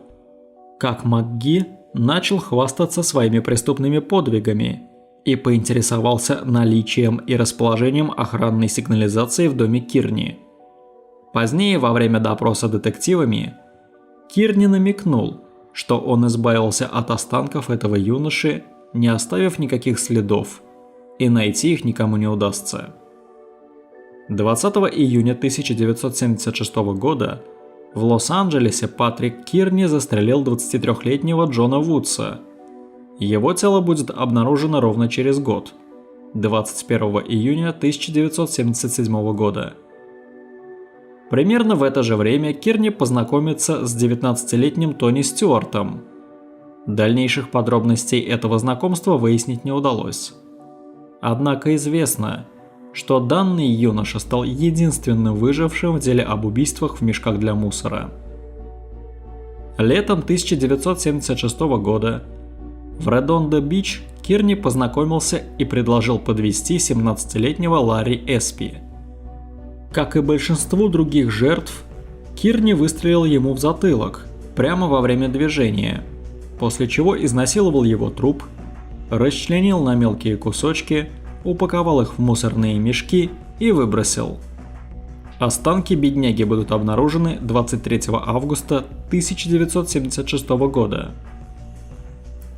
как МакГи начал хвастаться своими преступными подвигами и поинтересовался наличием и расположением охранной сигнализации в доме Кирни. Позднее, во время допроса детективами, Кирни намекнул, что он избавился от останков этого юноши, не оставив никаких следов, и найти их никому не удастся. 20 июня 1976 года в Лос-Анджелесе Патрик Кирни застрелил 23-летнего Джона Вудса. Его тело будет обнаружено ровно через год, 21 июня 1977 года. Примерно в это же время Кирни познакомится с 19-летним Тони Стюартом. Дальнейших подробностей этого знакомства выяснить не удалось. Однако известно, что данный юноша стал единственным выжившим в деле об убийствах в мешках для мусора. Летом 1976 года в Редондо-Бич Кирни познакомился и предложил подвезти 17-летнего Ларри Эспи. Как и большинству других жертв, Кирни выстрелил ему в затылок прямо во время движения, после чего изнасиловал его труп, расчленил на мелкие кусочки, упаковал их в мусорные мешки и выбросил. Останки бедняги будут обнаружены 23 августа 1976 года.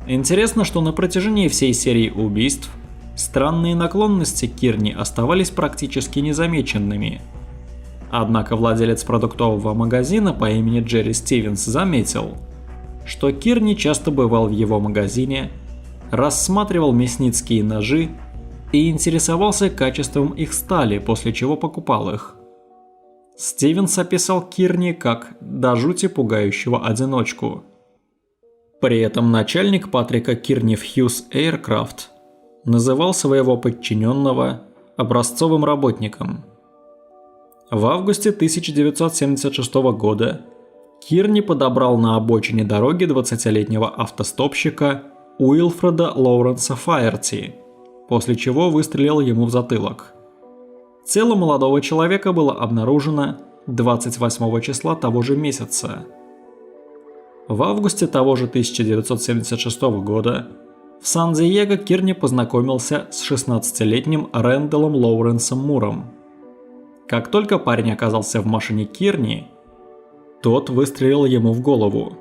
Интересно, что на протяжении всей серии убийств странные наклонности Кирни оставались практически незамеченными. Однако владелец продуктового магазина по имени Джерри Стивенс заметил, что Кирни часто бывал в его магазине, рассматривал мясницкие ножи и интересовался качеством их стали, после чего покупал их. Стивенс описал Кирни как до жути пугающего одиночку. При этом начальник Патрика Кирни в Hughes Aircraft называл своего подчиненного образцовым работником. В августе 1976 года Кирни подобрал на обочине дороги 20-летнего автостопщика Уилфреда Лоуренса Фаерти, после чего выстрелил ему в затылок. Тело молодого человека было обнаружено 28 числа того же месяца. В августе того же 1976 года в Сан-Диего Кирни познакомился с 16-летним Рэндаллом Лоуренсом Муром. Как только парень оказался в машине Кирни, тот выстрелил ему в голову.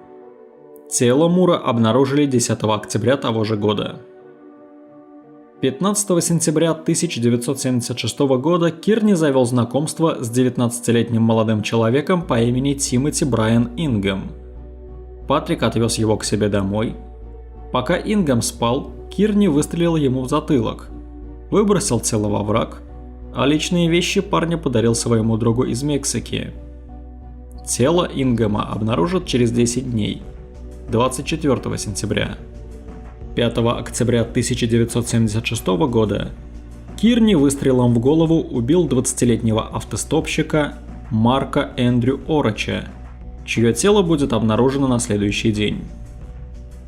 Тело Мура обнаружили 10 октября того же года. 15 сентября 1976 года Кирни завел знакомство с 19-летним молодым человеком по имени Тимоти Брайан Ингем. Патрик отвез его к себе домой. Пока Ингем спал, Кирни выстрелил ему в затылок, выбросил тело во враг, а личные вещи парня подарил своему другу из Мексики. Тело Ингема обнаружат через 10 дней, 24 сентября. 5 октября 1976 года Кирни выстрелом в голову убил 20-летнего автостопщика Марка Эндрю Орача, чье тело будет обнаружено на следующий день.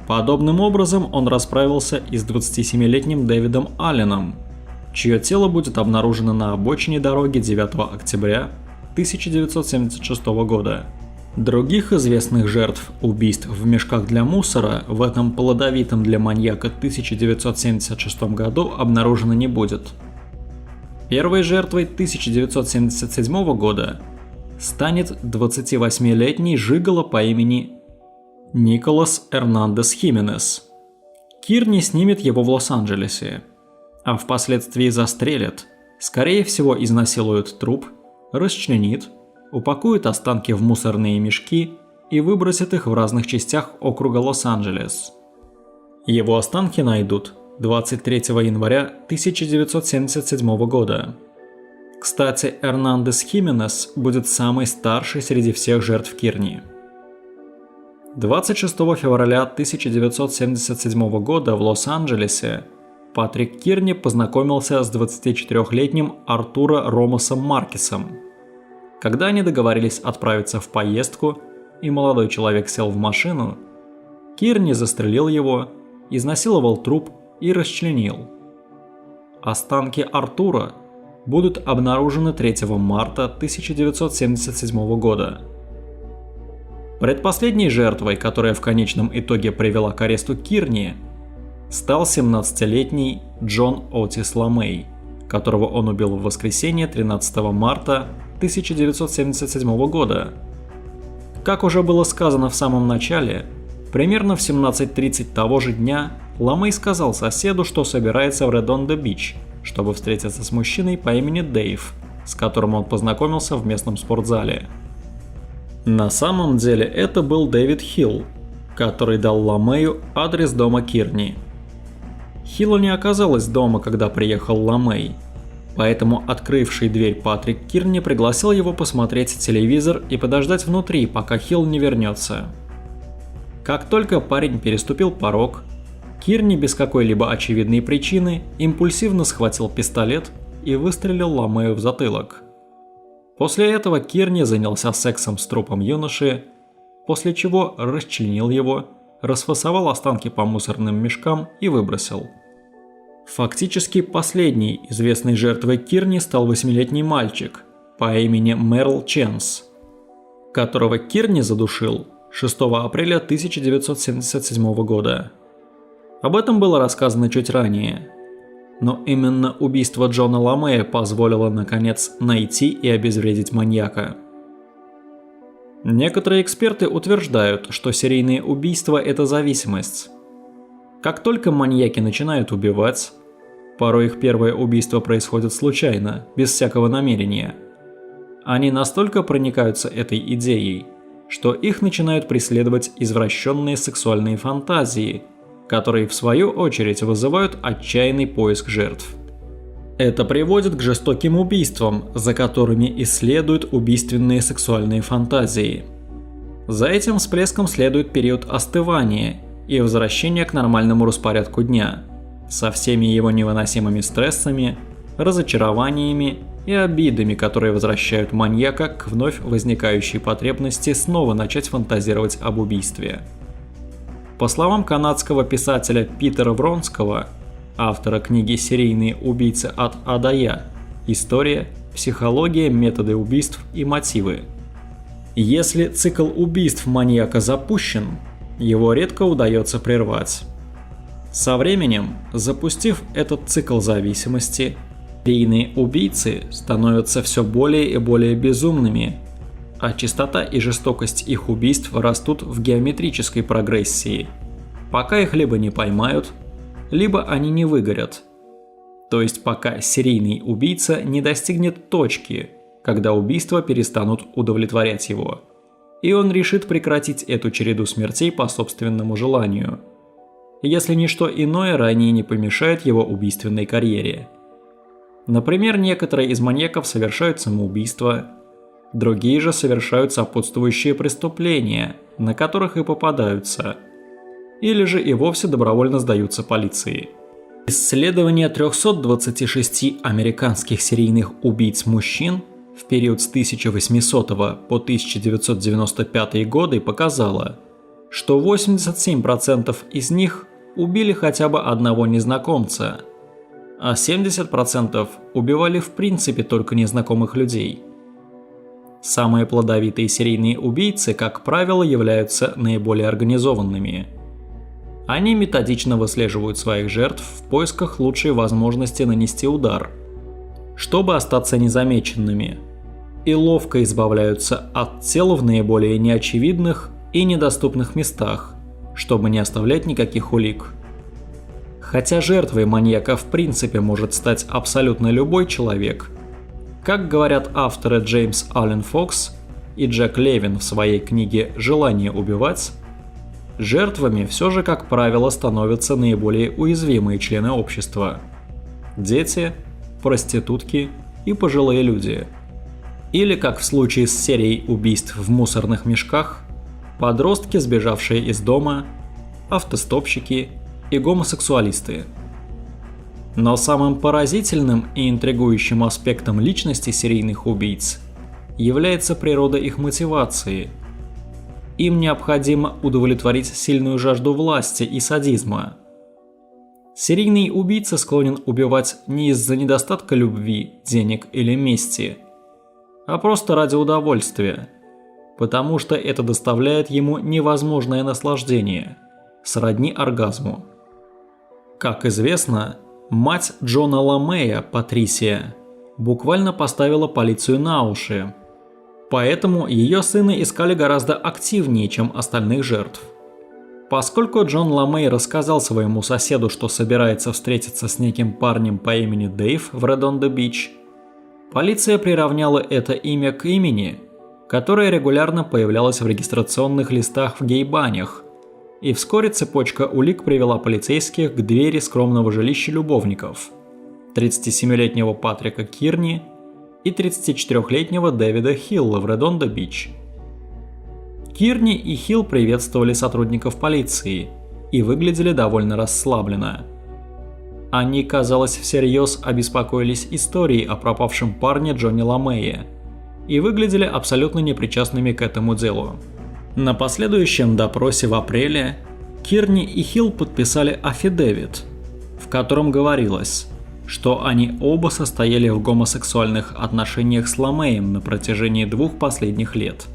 Подобным образом он расправился и с 27-летним Дэвидом Алленом, чье тело будет обнаружено на обочине дороги 9 октября 1976 года. Других известных жертв убийств в мешках для мусора в этом плодовитом для маньяка 1976 году обнаружено не будет. Первой жертвой 1977 года станет 28-летний жиголо по имени Николас Эрнандес Хименес. Кирни снимет его в Лос-Анджелесе, а впоследствии застрелит, скорее всего изнасилует труп, расчленит, упакует останки в мусорные мешки и выбросит их в разных частях округа Лос-Анджелес. Его останки найдут 23 января 1977 года. Кстати, Эрнандес Хименес будет самый старший среди всех жертв Кирни. 26 февраля 1977 года в Лос-Анджелесе Патрик Кирни познакомился с 24-летним Артуро Ромасом Маркесом. Когда они договорились отправиться в поездку, и молодой человек сел в машину, Кирни застрелил его, изнасиловал труп и расчленил. Останки Артура будут обнаружены 3 марта 1977 года. Предпоследней жертвой, которая в конечном итоге привела к аресту Кирни, стал 17-летний Джон Отис Ламей, которого он убил в воскресенье 13 марта 1977 года. Как уже было сказано в самом начале, примерно в 17:30 того же дня Ламей сказал соседу, что собирается в Редондо-Бич, чтобы встретиться с мужчиной по имени Дэйв, с которым он познакомился в местном спортзале. На самом деле это был Дэвид Хилл, который дал Ламею адрес дома Кирни. Хиллу не оказалось дома, когда приехал Ламей, поэтому открывший дверь Патрик Кирни пригласил его посмотреть телевизор и подождать внутри, пока Хилл не вернется. Как только парень переступил порог, Кирни без какой-либо очевидной причины импульсивно схватил пистолет и выстрелил Ламею в затылок. После этого Кирни занялся сексом с трупом юноши, после чего расчленил его, расфасовал останки по мусорным мешкам и выбросил. Фактически последней известной жертвой Кирни стал 8-летний мальчик по имени Мерл Ченс, которого Кирни задушил 6 апреля 1977 года. Об этом было рассказано чуть ранее. Но именно убийство Джона Ламея позволило наконец найти и обезвредить маньяка. Некоторые эксперты утверждают, что серийные убийства – это зависимость. Как только маньяки начинают убивать, порой их первое убийство происходит случайно, без всякого намерения. Они настолько проникаются этой идеей, что их начинают преследовать извращенные сексуальные фантазии, которые в свою очередь вызывают отчаянный поиск жертв. Это приводит к жестоким убийствам, за которыми и следуют убийственные сексуальные фантазии. За этим всплеском следует период остывания и возвращения к нормальному распорядку дня, со всеми его невыносимыми стрессами, разочарованиями и обидами, которые возвращают маньяка к вновь возникающей потребности снова начать фантазировать об убийстве. По словам канадского писателя Питера Вронского, автора книги «Серийные убийцы от А до Я. История, психология, методы убийств и мотивы», если цикл убийств маньяка запущен, его редко удается прервать. Со временем, запустив этот цикл зависимости, серийные убийцы становятся все более и более безумными, а частота и жестокость их убийств растут в геометрической прогрессии, пока их либо не поймают, либо они не выгорят. То есть пока серийный убийца не достигнет точки, когда убийства перестанут удовлетворять его, и он решит прекратить эту череду смертей по собственному желанию, если ничто иное ранее не помешает его убийственной карьере. Например, некоторые из маньяков совершают самоубийство, другие же совершают сопутствующие преступления, на которых и попадаются, или же и вовсе добровольно сдаются полиции. Исследование 326 американских серийных убийц мужчин в период с 1800 по 1995 годы показало, что 87% из них убили хотя бы одного незнакомца, а 70% убивали в принципе только незнакомых людей. Самые плодовитые серийные убийцы, как правило, являются наиболее организованными. Они методично выслеживают своих жертв в поисках лучшей возможности нанести удар, чтобы остаться незамеченными, и ловко избавляются от тел в наиболее неочевидных и недоступных местах, чтобы не оставлять никаких улик. Хотя жертвой маньяка в принципе может стать абсолютно любой человек, как говорят авторы Джеймс Аллен Фокс и Джек Левин в своей книге «Желание убивать», жертвами все же, как правило, становятся наиболее уязвимые члены общества – дети, проститутки и пожилые люди. Или, как в случае с серией убийств в мусорных мешках, подростки, сбежавшие из дома, автостопщики и гомосексуалисты. Но самым поразительным и интригующим аспектом личности серийных убийц является природа их мотивации. Им необходимо удовлетворить сильную жажду власти и садизма. Серийный убийца склонен убивать не из-за недостатка любви, денег или мести, а просто ради удовольствия, потому что это доставляет ему невозможное наслаждение, сродни оргазму. Как известно, мать Джона Ламея, Патрисия, буквально поставила полицию на уши, поэтому ее сына искали гораздо активнее, чем остальных жертв. Поскольку Джон Ламей рассказал своему соседу, что собирается встретиться с неким парнем по имени Дэйв в Редондо-Бич, полиция приравняла это имя к имени, которое регулярно появлялось в регистрационных листах в гей-банях, и вскоре цепочка улик привела полицейских к двери скромного жилища любовников – 37-летнего Патрика Кирни и 34-летнего Дэвида Хилла в Редондо-Бич. Кирни и Хилл приветствовали сотрудников полиции и выглядели довольно расслабленно. Они, казалось, всерьез обеспокоились историей о пропавшем парне Джонни Ламее и выглядели абсолютно непричастными к этому делу. На последующем допросе в апреле Кирни и Хилл подписали аффидевит, в котором говорилось, что они оба состояли в гомосексуальных отношениях с Ламеем на протяжении 2 последних лет.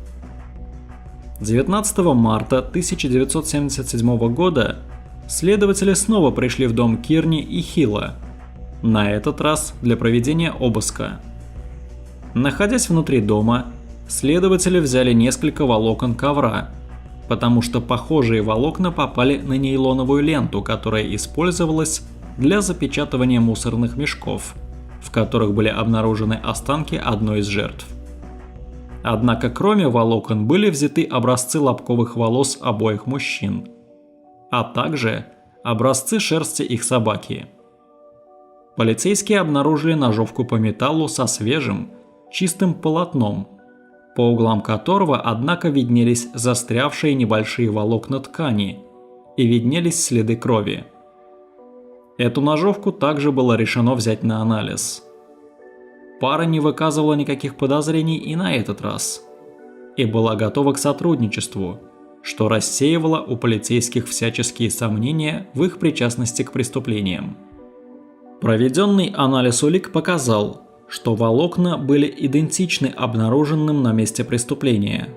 19 марта 1977 года следователи снова пришли в дом Кирни и Хилла, на этот раз для проведения обыска. Находясь внутри дома, следователи взяли несколько волокон ковра, потому что похожие волокна попали на нейлоновую ленту, которая использовалась для запечатывания мусорных мешков, в которых были обнаружены останки одной из жертв. Однако кроме волокон были взяты образцы лобковых волос обоих мужчин, а также образцы шерсти их собаки. Полицейские обнаружили ножовку по металлу со свежим, чистым полотном, по углам которого, однако, виднелись застрявшие небольшие волокна ткани и виднелись следы крови. Эту ножовку также было решено взять на анализ. Пара не выказывала никаких подозрений и на этот раз, и была готова к сотрудничеству, что рассеивало у полицейских всяческие сомнения в их причастности к преступлениям. Проведенный анализ улик показал, что волокна были идентичны обнаруженным на месте преступления.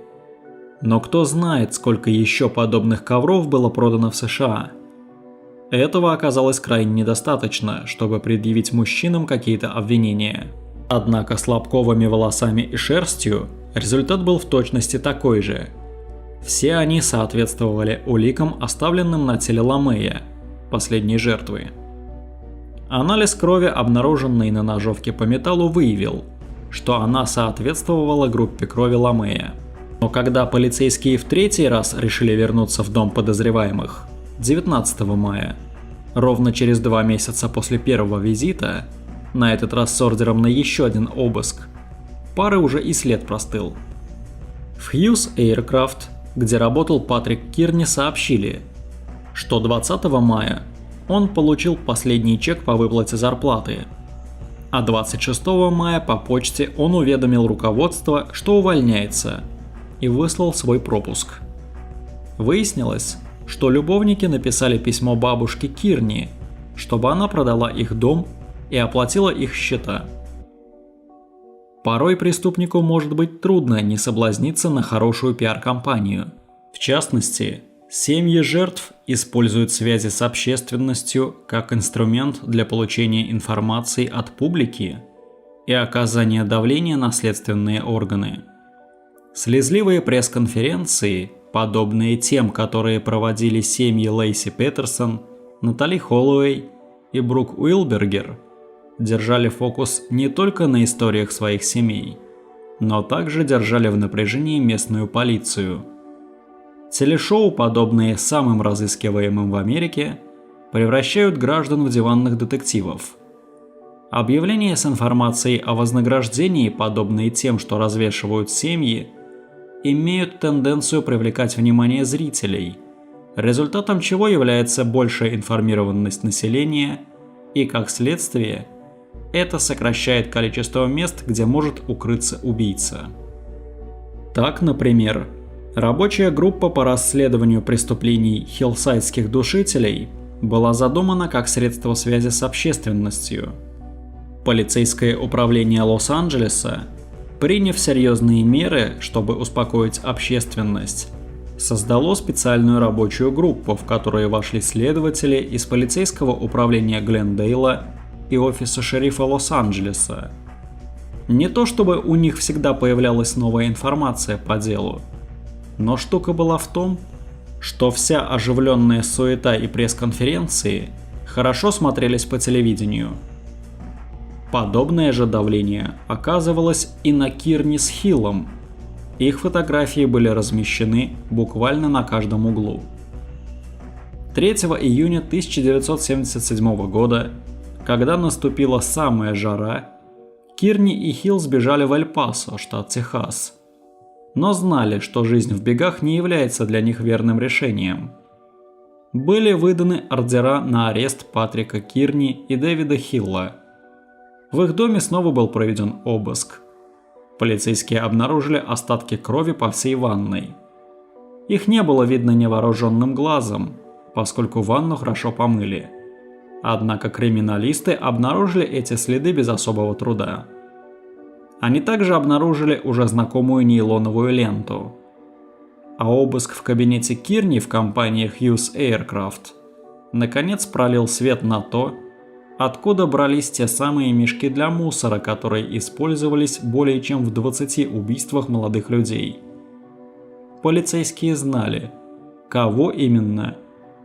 Но кто знает, сколько еще подобных ковров было продано в США. Этого оказалось крайне недостаточно, чтобы предъявить мужчинам какие-то обвинения. Однако с лобковыми волосами и шерстью результат был в точности такой же. Все они соответствовали уликам, оставленным на теле Ламея, последней жертвы. Анализ крови, обнаруженный на ножовке по металлу, выявил, что она соответствовала группе крови Ламея. Но когда полицейские в третий раз решили вернуться в дом подозреваемых, 19 мая, ровно через 2 месяца после первого визита, на этот раз с ордером на еще один обыск, пары уже и след простыл. В Hughes Aircraft, где работал Патрик Кирни, сообщили, что 20 мая он получил последний чек по выплате зарплаты, а 26 мая по почте он уведомил руководство, что увольняется, и выслал свой пропуск. Выяснилось, что любовники написали письмо бабушке Кирни, чтобы она продала их дом и оплатила их счета. Порой преступнику может быть трудно не соблазниться на хорошую пиар-компанию. В частности, семьи жертв используют связи с общественностью как инструмент для получения информации от публики и оказания давления на следственные органы. Слезливые пресс-конференции, подобные тем, которые проводили семьи Лейси Петерсон, Натали Холлоуэй и Брук Уилбергер, держали фокус не только на историях своих семей, но также держали в напряжении местную полицию. Телешоу, подобные самым разыскиваемым в Америке, превращают граждан в диванных детективов. Объявления с информацией о вознаграждении, подобные тем, что развешивают семьи, имеют тенденцию привлекать внимание зрителей, результатом чего является большая информированность населения и, как следствие, это сокращает количество мест, где может укрыться убийца. Так, например, рабочая группа по расследованию преступлений хиллсайдских душителей была задумана как средство связи с общественностью. Полицейское управление Лос-Анджелеса, приняв серьезные меры, чтобы успокоить общественность, создало специальную рабочую группу, в которую вошли следователи из полицейского управления Глендейла и офиса шерифа Лос-Анджелеса. Не то чтобы у них всегда появлялась новая информация по делу, но штука была в том, что вся оживленная суета и пресс-конференции хорошо смотрелись по телевидению. Подобное же давление оказывалось и на Кирни с Хиллом. Их фотографии были размещены буквально на каждом углу. 3 июня 1977 года, когда наступила самая жара, Кирни и Хилл сбежали в Эль-Пасо, штат Техас, но знали, что жизнь в бегах не является для них верным решением. Были выданы ордера на арест Патрика Кирни и Дэвида Хилла. В их доме снова был проведен обыск. Полицейские обнаружили остатки крови по всей ванной. Их не было видно невооруженным глазом, поскольку ванну хорошо помыли. Однако криминалисты обнаружили эти следы без особого труда. Они также обнаружили уже знакомую нейлоновую ленту. А обыск в кабинете Кирни в компании Hughes Aircraft наконец пролил свет на то, откуда брались те самые мешки для мусора, которые использовались более чем в 20 убийствах молодых людей. Полицейские знали, кого именно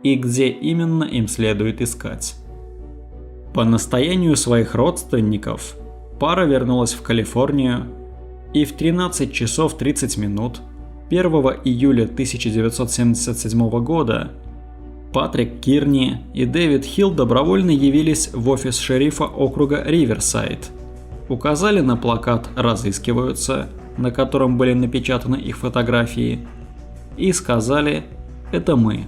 и где именно им следует искать. По настоянию своих родственников пара вернулась в Калифорнию, и в 13 часов 30 минут 1 июля 1977 года Патрик Кирни и Дэвид Хилл добровольно явились в офис шерифа округа Риверсайд, указали на плакат «Разыскиваются», на котором были напечатаны их фотографии, и сказали «Это мы».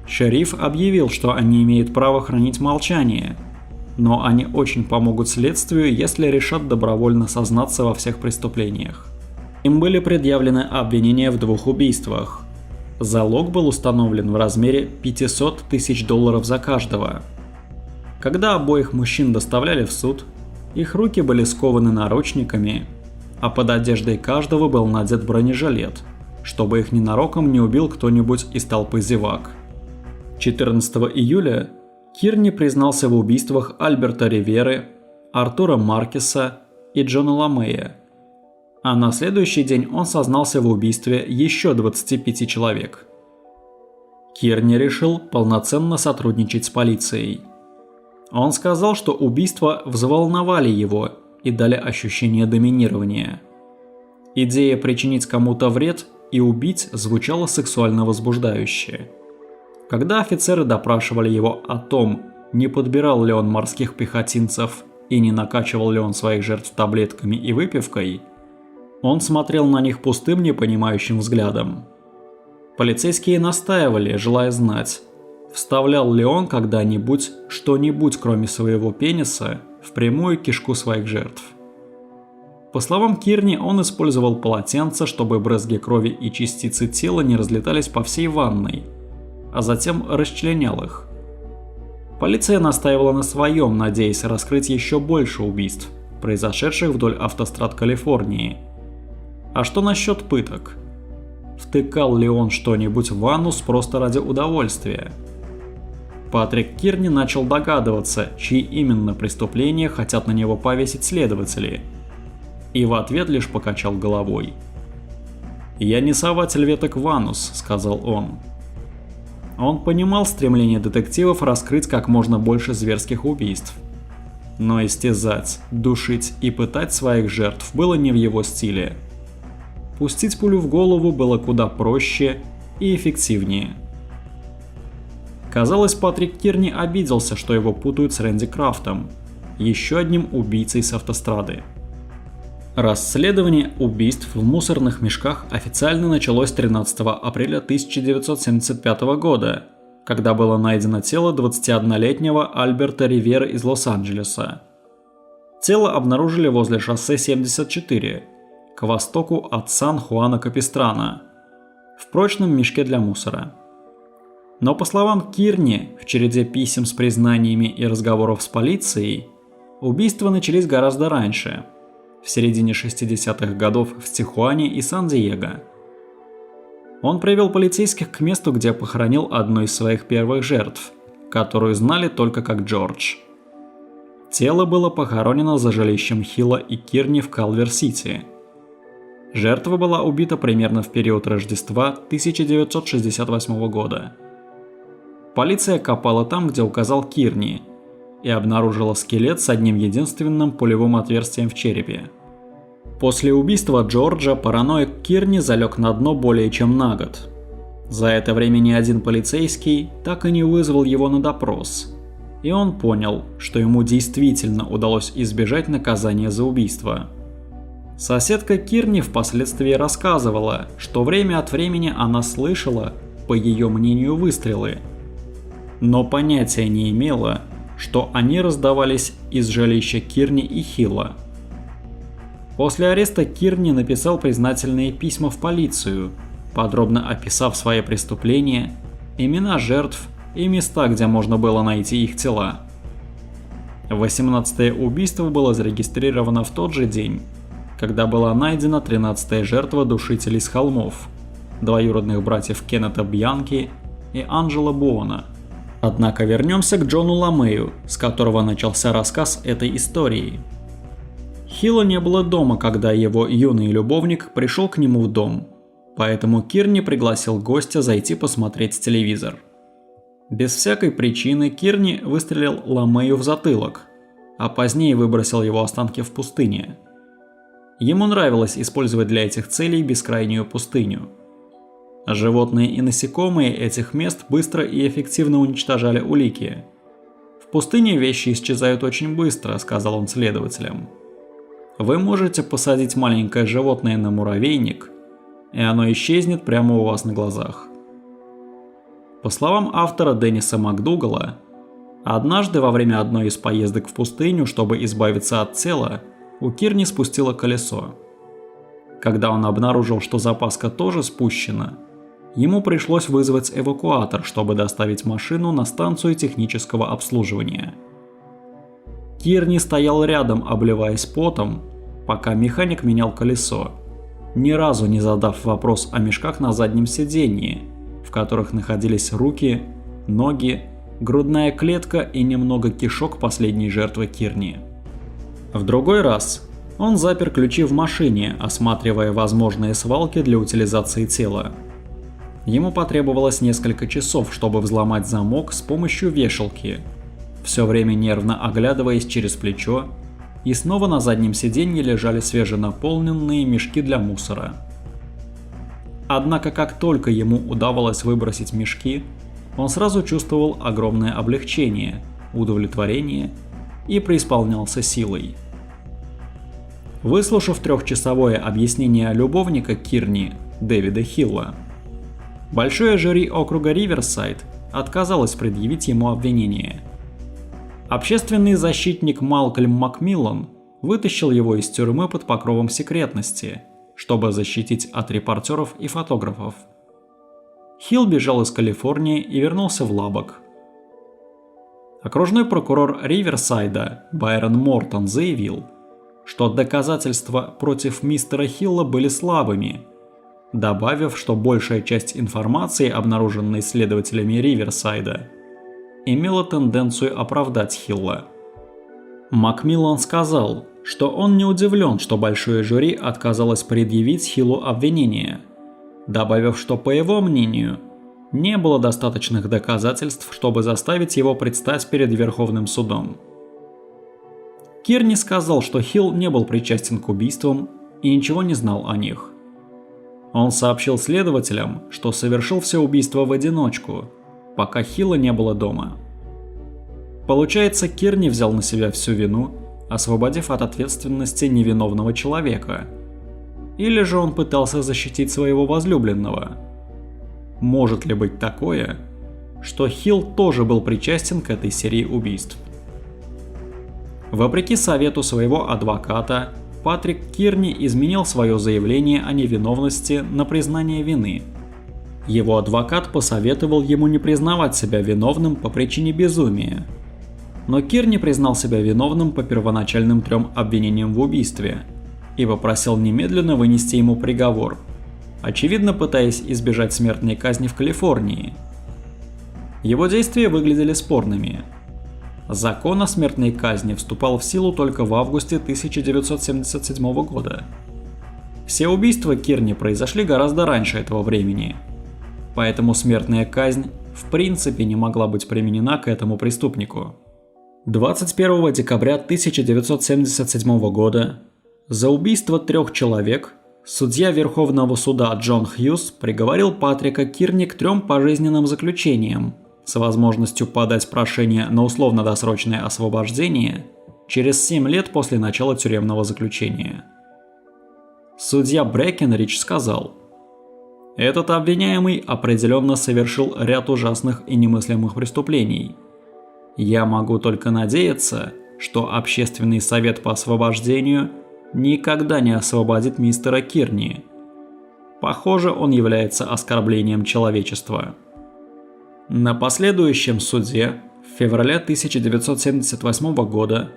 Шериф объявил, что они имеют право хранить молчание, но они очень помогут следствию, если решат добровольно сознаться во всех преступлениях. Им были предъявлены обвинения в 2 убийствах. Залог был установлен в размере $500 тысяч за каждого. Когда обоих мужчин доставляли в суд, их руки были скованы наручниками, а под одеждой каждого был надет бронежилет, чтобы их ненароком не убил кто-нибудь из толпы зевак. 14 июля Кирни признался в убийствах Альберта Риверы, Артура Маркеса и Джона Ламея. А на следующий день он сознался в убийстве еще 25 человек. Кирни решил полноценно сотрудничать с полицией. Он сказал, что убийства взволновали его и дали ощущение доминирования. Идея причинить кому-то вред и убить звучала сексуально возбуждающе. Когда офицеры допрашивали его о том, не подбирал ли он морских пехотинцев и не накачивал ли он своих жертв таблетками и выпивкой, он смотрел на них пустым, непонимающим взглядом. Полицейские настаивали, желая знать, вставлял ли он когда-нибудь что-нибудь, кроме своего пениса, в прямую кишку своих жертв. По словам Кирни, он использовал полотенце, чтобы брызги крови и частицы тела не разлетались по всей ванной, а затем расчленял их. Полиция настаивала на своем, надеясь раскрыть еще больше убийств, произошедших вдоль автострад Калифорнии. А что насчет пыток? Втыкал ли он что-нибудь в анус просто ради удовольствия? Патрик Кирни начал догадываться, чьи именно преступления хотят на него повесить следователи, и в ответ лишь покачал головой. «Я не сователь веток в анус», — сказал он. Он понимал стремление детективов раскрыть как можно больше зверских убийств. Но истязать, душить и пытать своих жертв было не в его стиле. Пустить пулю в голову было куда проще и эффективнее. Казалось, Патрик Кирни обиделся, что его путают с Рэнди Крафтом, еще одним убийцей с автострады. Расследование убийств в мусорных мешках официально началось 13 апреля 1975 года, когда было найдено тело 21-летнего Альберта Ривера из Лос-Анджелеса. Тело обнаружили возле шоссе 74, к востоку от Сан-Хуана-Капистрано, в прочном мешке для мусора. Но по словам Кирни, в череде писем с признаниями и разговоров с полицией, убийства начались гораздо раньше, в середине 60-х годов в Тихуане и Сан-Диего. Он привел полицейских к месту, где похоронил одну из своих первых жертв, которую знали только как Джордж. Тело было похоронено за жилищем Хилла и Кирни в Калвер-Сити. Жертва была убита примерно в период Рождества 1968 года. Полиция копала там, где указал Кирни, и обнаружила скелет с одним единственным пулевым отверстием в черепе. После убийства Джорджа параноик Кирни залег на дно более чем на год. За это время ни один полицейский так и не вызвал его на допрос, и он понял, что ему действительно удалось избежать наказания за убийство. Соседка Кирни впоследствии рассказывала, что время от времени она слышала, по ее мнению, выстрелы, но понятия не имела, что они раздавались из жилища Кирни и Хилла. После ареста Кирни написал признательные письма в полицию, подробно описав свои преступления, имена жертв и места, где можно было найти их тела. 18-е убийство было зарегистрировано в тот же день, когда была найдена 13-я жертва душителей с холмов, двоюродных братьев Кеннета Бьянки и Анджело Буона. Однако вернемся к Джону Ламею, с которого начался рассказ этой истории. Хилла не было дома, когда его юный любовник пришел к нему в дом, поэтому Кирни пригласил гостя зайти посмотреть телевизор. Без всякой причины Кирни выстрелил Ламею в затылок, а позднее выбросил его останки в пустыне. Ему нравилось использовать для этих целей бескрайнюю пустыню. Животные и насекомые этих мест быстро и эффективно уничтожали улики. «В пустыне вещи исчезают очень быстро», — сказал он следователям. «Вы можете посадить маленькое животное на муравейник, и оно исчезнет прямо у вас на глазах». По словам автора Денниса МакДугала, однажды во время одной из поездок в пустыню, чтобы избавиться от тела, у Кирни спустило колесо. Когда он обнаружил, что запаска тоже спущена, ему пришлось вызвать эвакуатор, чтобы доставить машину на станцию технического обслуживания. Кирни стоял рядом, обливаясь потом, пока механик менял колесо, ни разу не задав вопрос о мешках на заднем сиденье, в которых находились руки, ноги, грудная клетка и немного кишок последней жертвы Кирни. В другой раз он запер ключи в машине, осматривая возможные свалки для утилизации тела. Ему потребовалось несколько часов, чтобы взломать замок с помощью вешалки, все время нервно оглядываясь через плечо, и снова на заднем сиденье лежали свеженаполненные мешки для мусора. Однако как только ему удавалось выбросить мешки, он сразу чувствовал огромное облегчение, удовлетворение и преисполнялся силой. Выслушав трехчасовое объяснение любовника Кирни, Дэвида Хилла, большое жюри округа Риверсайд отказалось предъявить ему обвинение. Общественный защитник Малкольм Макмиллан вытащил его из тюрьмы под покровом секретности, чтобы защитить от репортеров и фотографов. Хилл бежал из Калифорнии и вернулся в Лабок. Окружной прокурор Риверсайда Байрон Мортон заявил, что доказательства против мистера Хилла были слабыми, добавив, что большая часть информации, обнаруженной следователями Риверсайда, имела тенденцию оправдать Хилла. Макмиллан сказал, что он не удивлен, что большое жюри отказалось предъявить Хиллу обвинение, добавив, что, по его мнению, не было достаточных доказательств, чтобы заставить его предстать перед Верховным судом. Кирни сказал, что Хилл не был причастен к убийствам и ничего не знал о них. Он сообщил следователям, что совершил все убийства в одиночку, пока Хилла не было дома. Получается, Кирни взял на себя всю вину, освободив от ответственности невиновного человека. Или же он пытался защитить своего возлюбленного. Может ли быть такое, что Хилл тоже был причастен к этой серии убийств? Вопреки совету своего адвоката, Патрик Кирни изменил свое заявление о невиновности на признание вины. Его адвокат посоветовал ему не признавать себя виновным по причине безумия. Но Кирни признал себя виновным по первоначальным 3 обвинениям в убийстве и попросил немедленно вынести ему приговор, очевидно пытаясь избежать смертной казни в Калифорнии. Его действия выглядели спорными. Закон о смертной казни вступал в силу только в августе 1977 года. Все убийства Кирни произошли гораздо раньше этого времени, поэтому смертная казнь в принципе не могла быть применена к этому преступнику. 21 декабря 1977 года за убийство 3 человек судья Верховного суда Джон Хьюз приговорил Патрика Кирни к 3 пожизненным заключениям с возможностью подать прошение на условно-досрочное освобождение через 7 лет после начала тюремного заключения. Судья Брэкенридж сказал: «Этот обвиняемый определенно совершил ряд ужасных и немыслимых преступлений. Я могу только надеяться, что Общественный совет по освобождению никогда не освободит мистера Кирни. Похоже, он является оскорблением человечества». На последующем суде в феврале 1978 года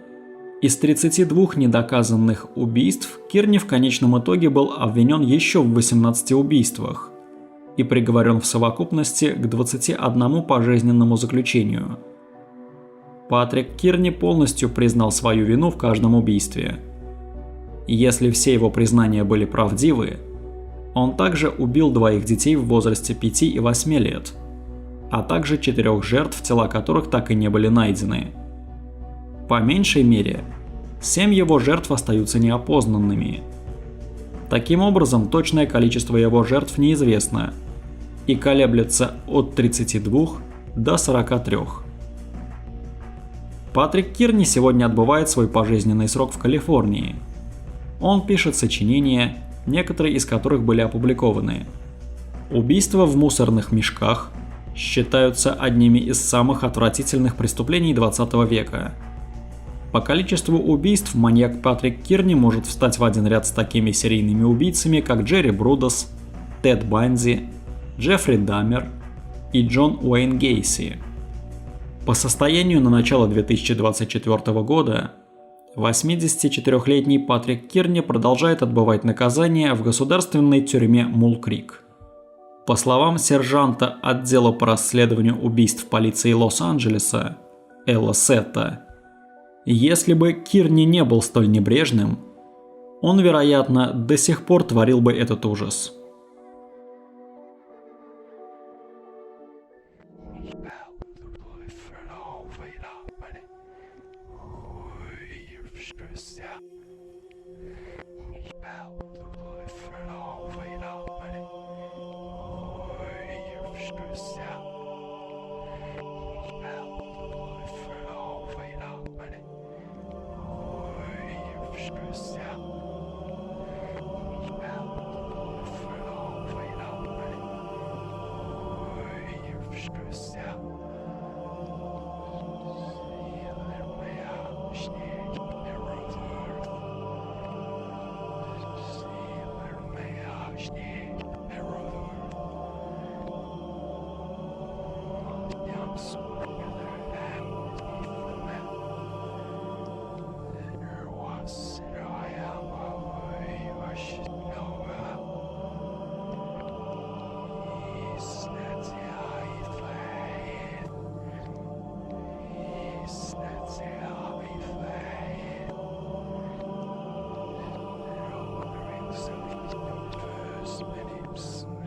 из 32 недоказанных убийств Кирни в конечном итоге был обвинен еще в 18 убийствах и приговорен в совокупности к 21 пожизненному заключению. Патрик Кирни полностью признал свою вину в каждом убийстве. Если все его признания были правдивы, он также убил 2 детей в возрасте 5 и 8 лет, а также 4 жертв, тела которых так и не были найдены. По меньшей мере, 7 его жертв остаются неопознанными. Таким образом, точное количество его жертв неизвестно и колеблется от 32 до 43. Патрик Кирни сегодня отбывает свой пожизненный срок в Калифорнии. Он пишет сочинения, некоторые из которых были опубликованы. Убийства в мусорных мешках считаются одними из самых отвратительных преступлений 20 века. По количеству убийств маньяк Патрик Кирни может встать в один ряд с такими серийными убийцами, как Джерри Брудос, Тед Банди, Джеффри Даммер и Джон Уэйн Гейси. По состоянию на начало 2024 года 84-летний Патрик Кирни продолжает отбывать наказание в государственной тюрьме Мул-Крик. По словам сержанта отдела по расследованию убийств полиции Лос-Анджелеса Элла Сетта, если бы Кирни не был столь небрежным, он, вероятно, до сих пор творил бы этот ужас.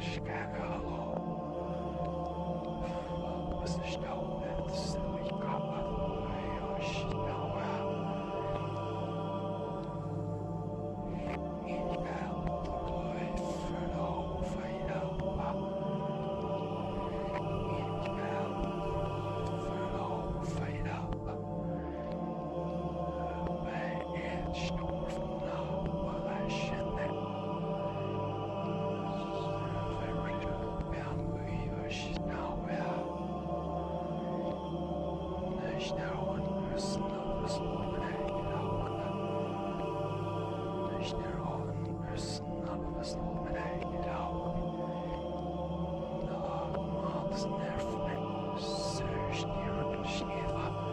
Chicago. Was the snow? Znów słyszę śpiewa.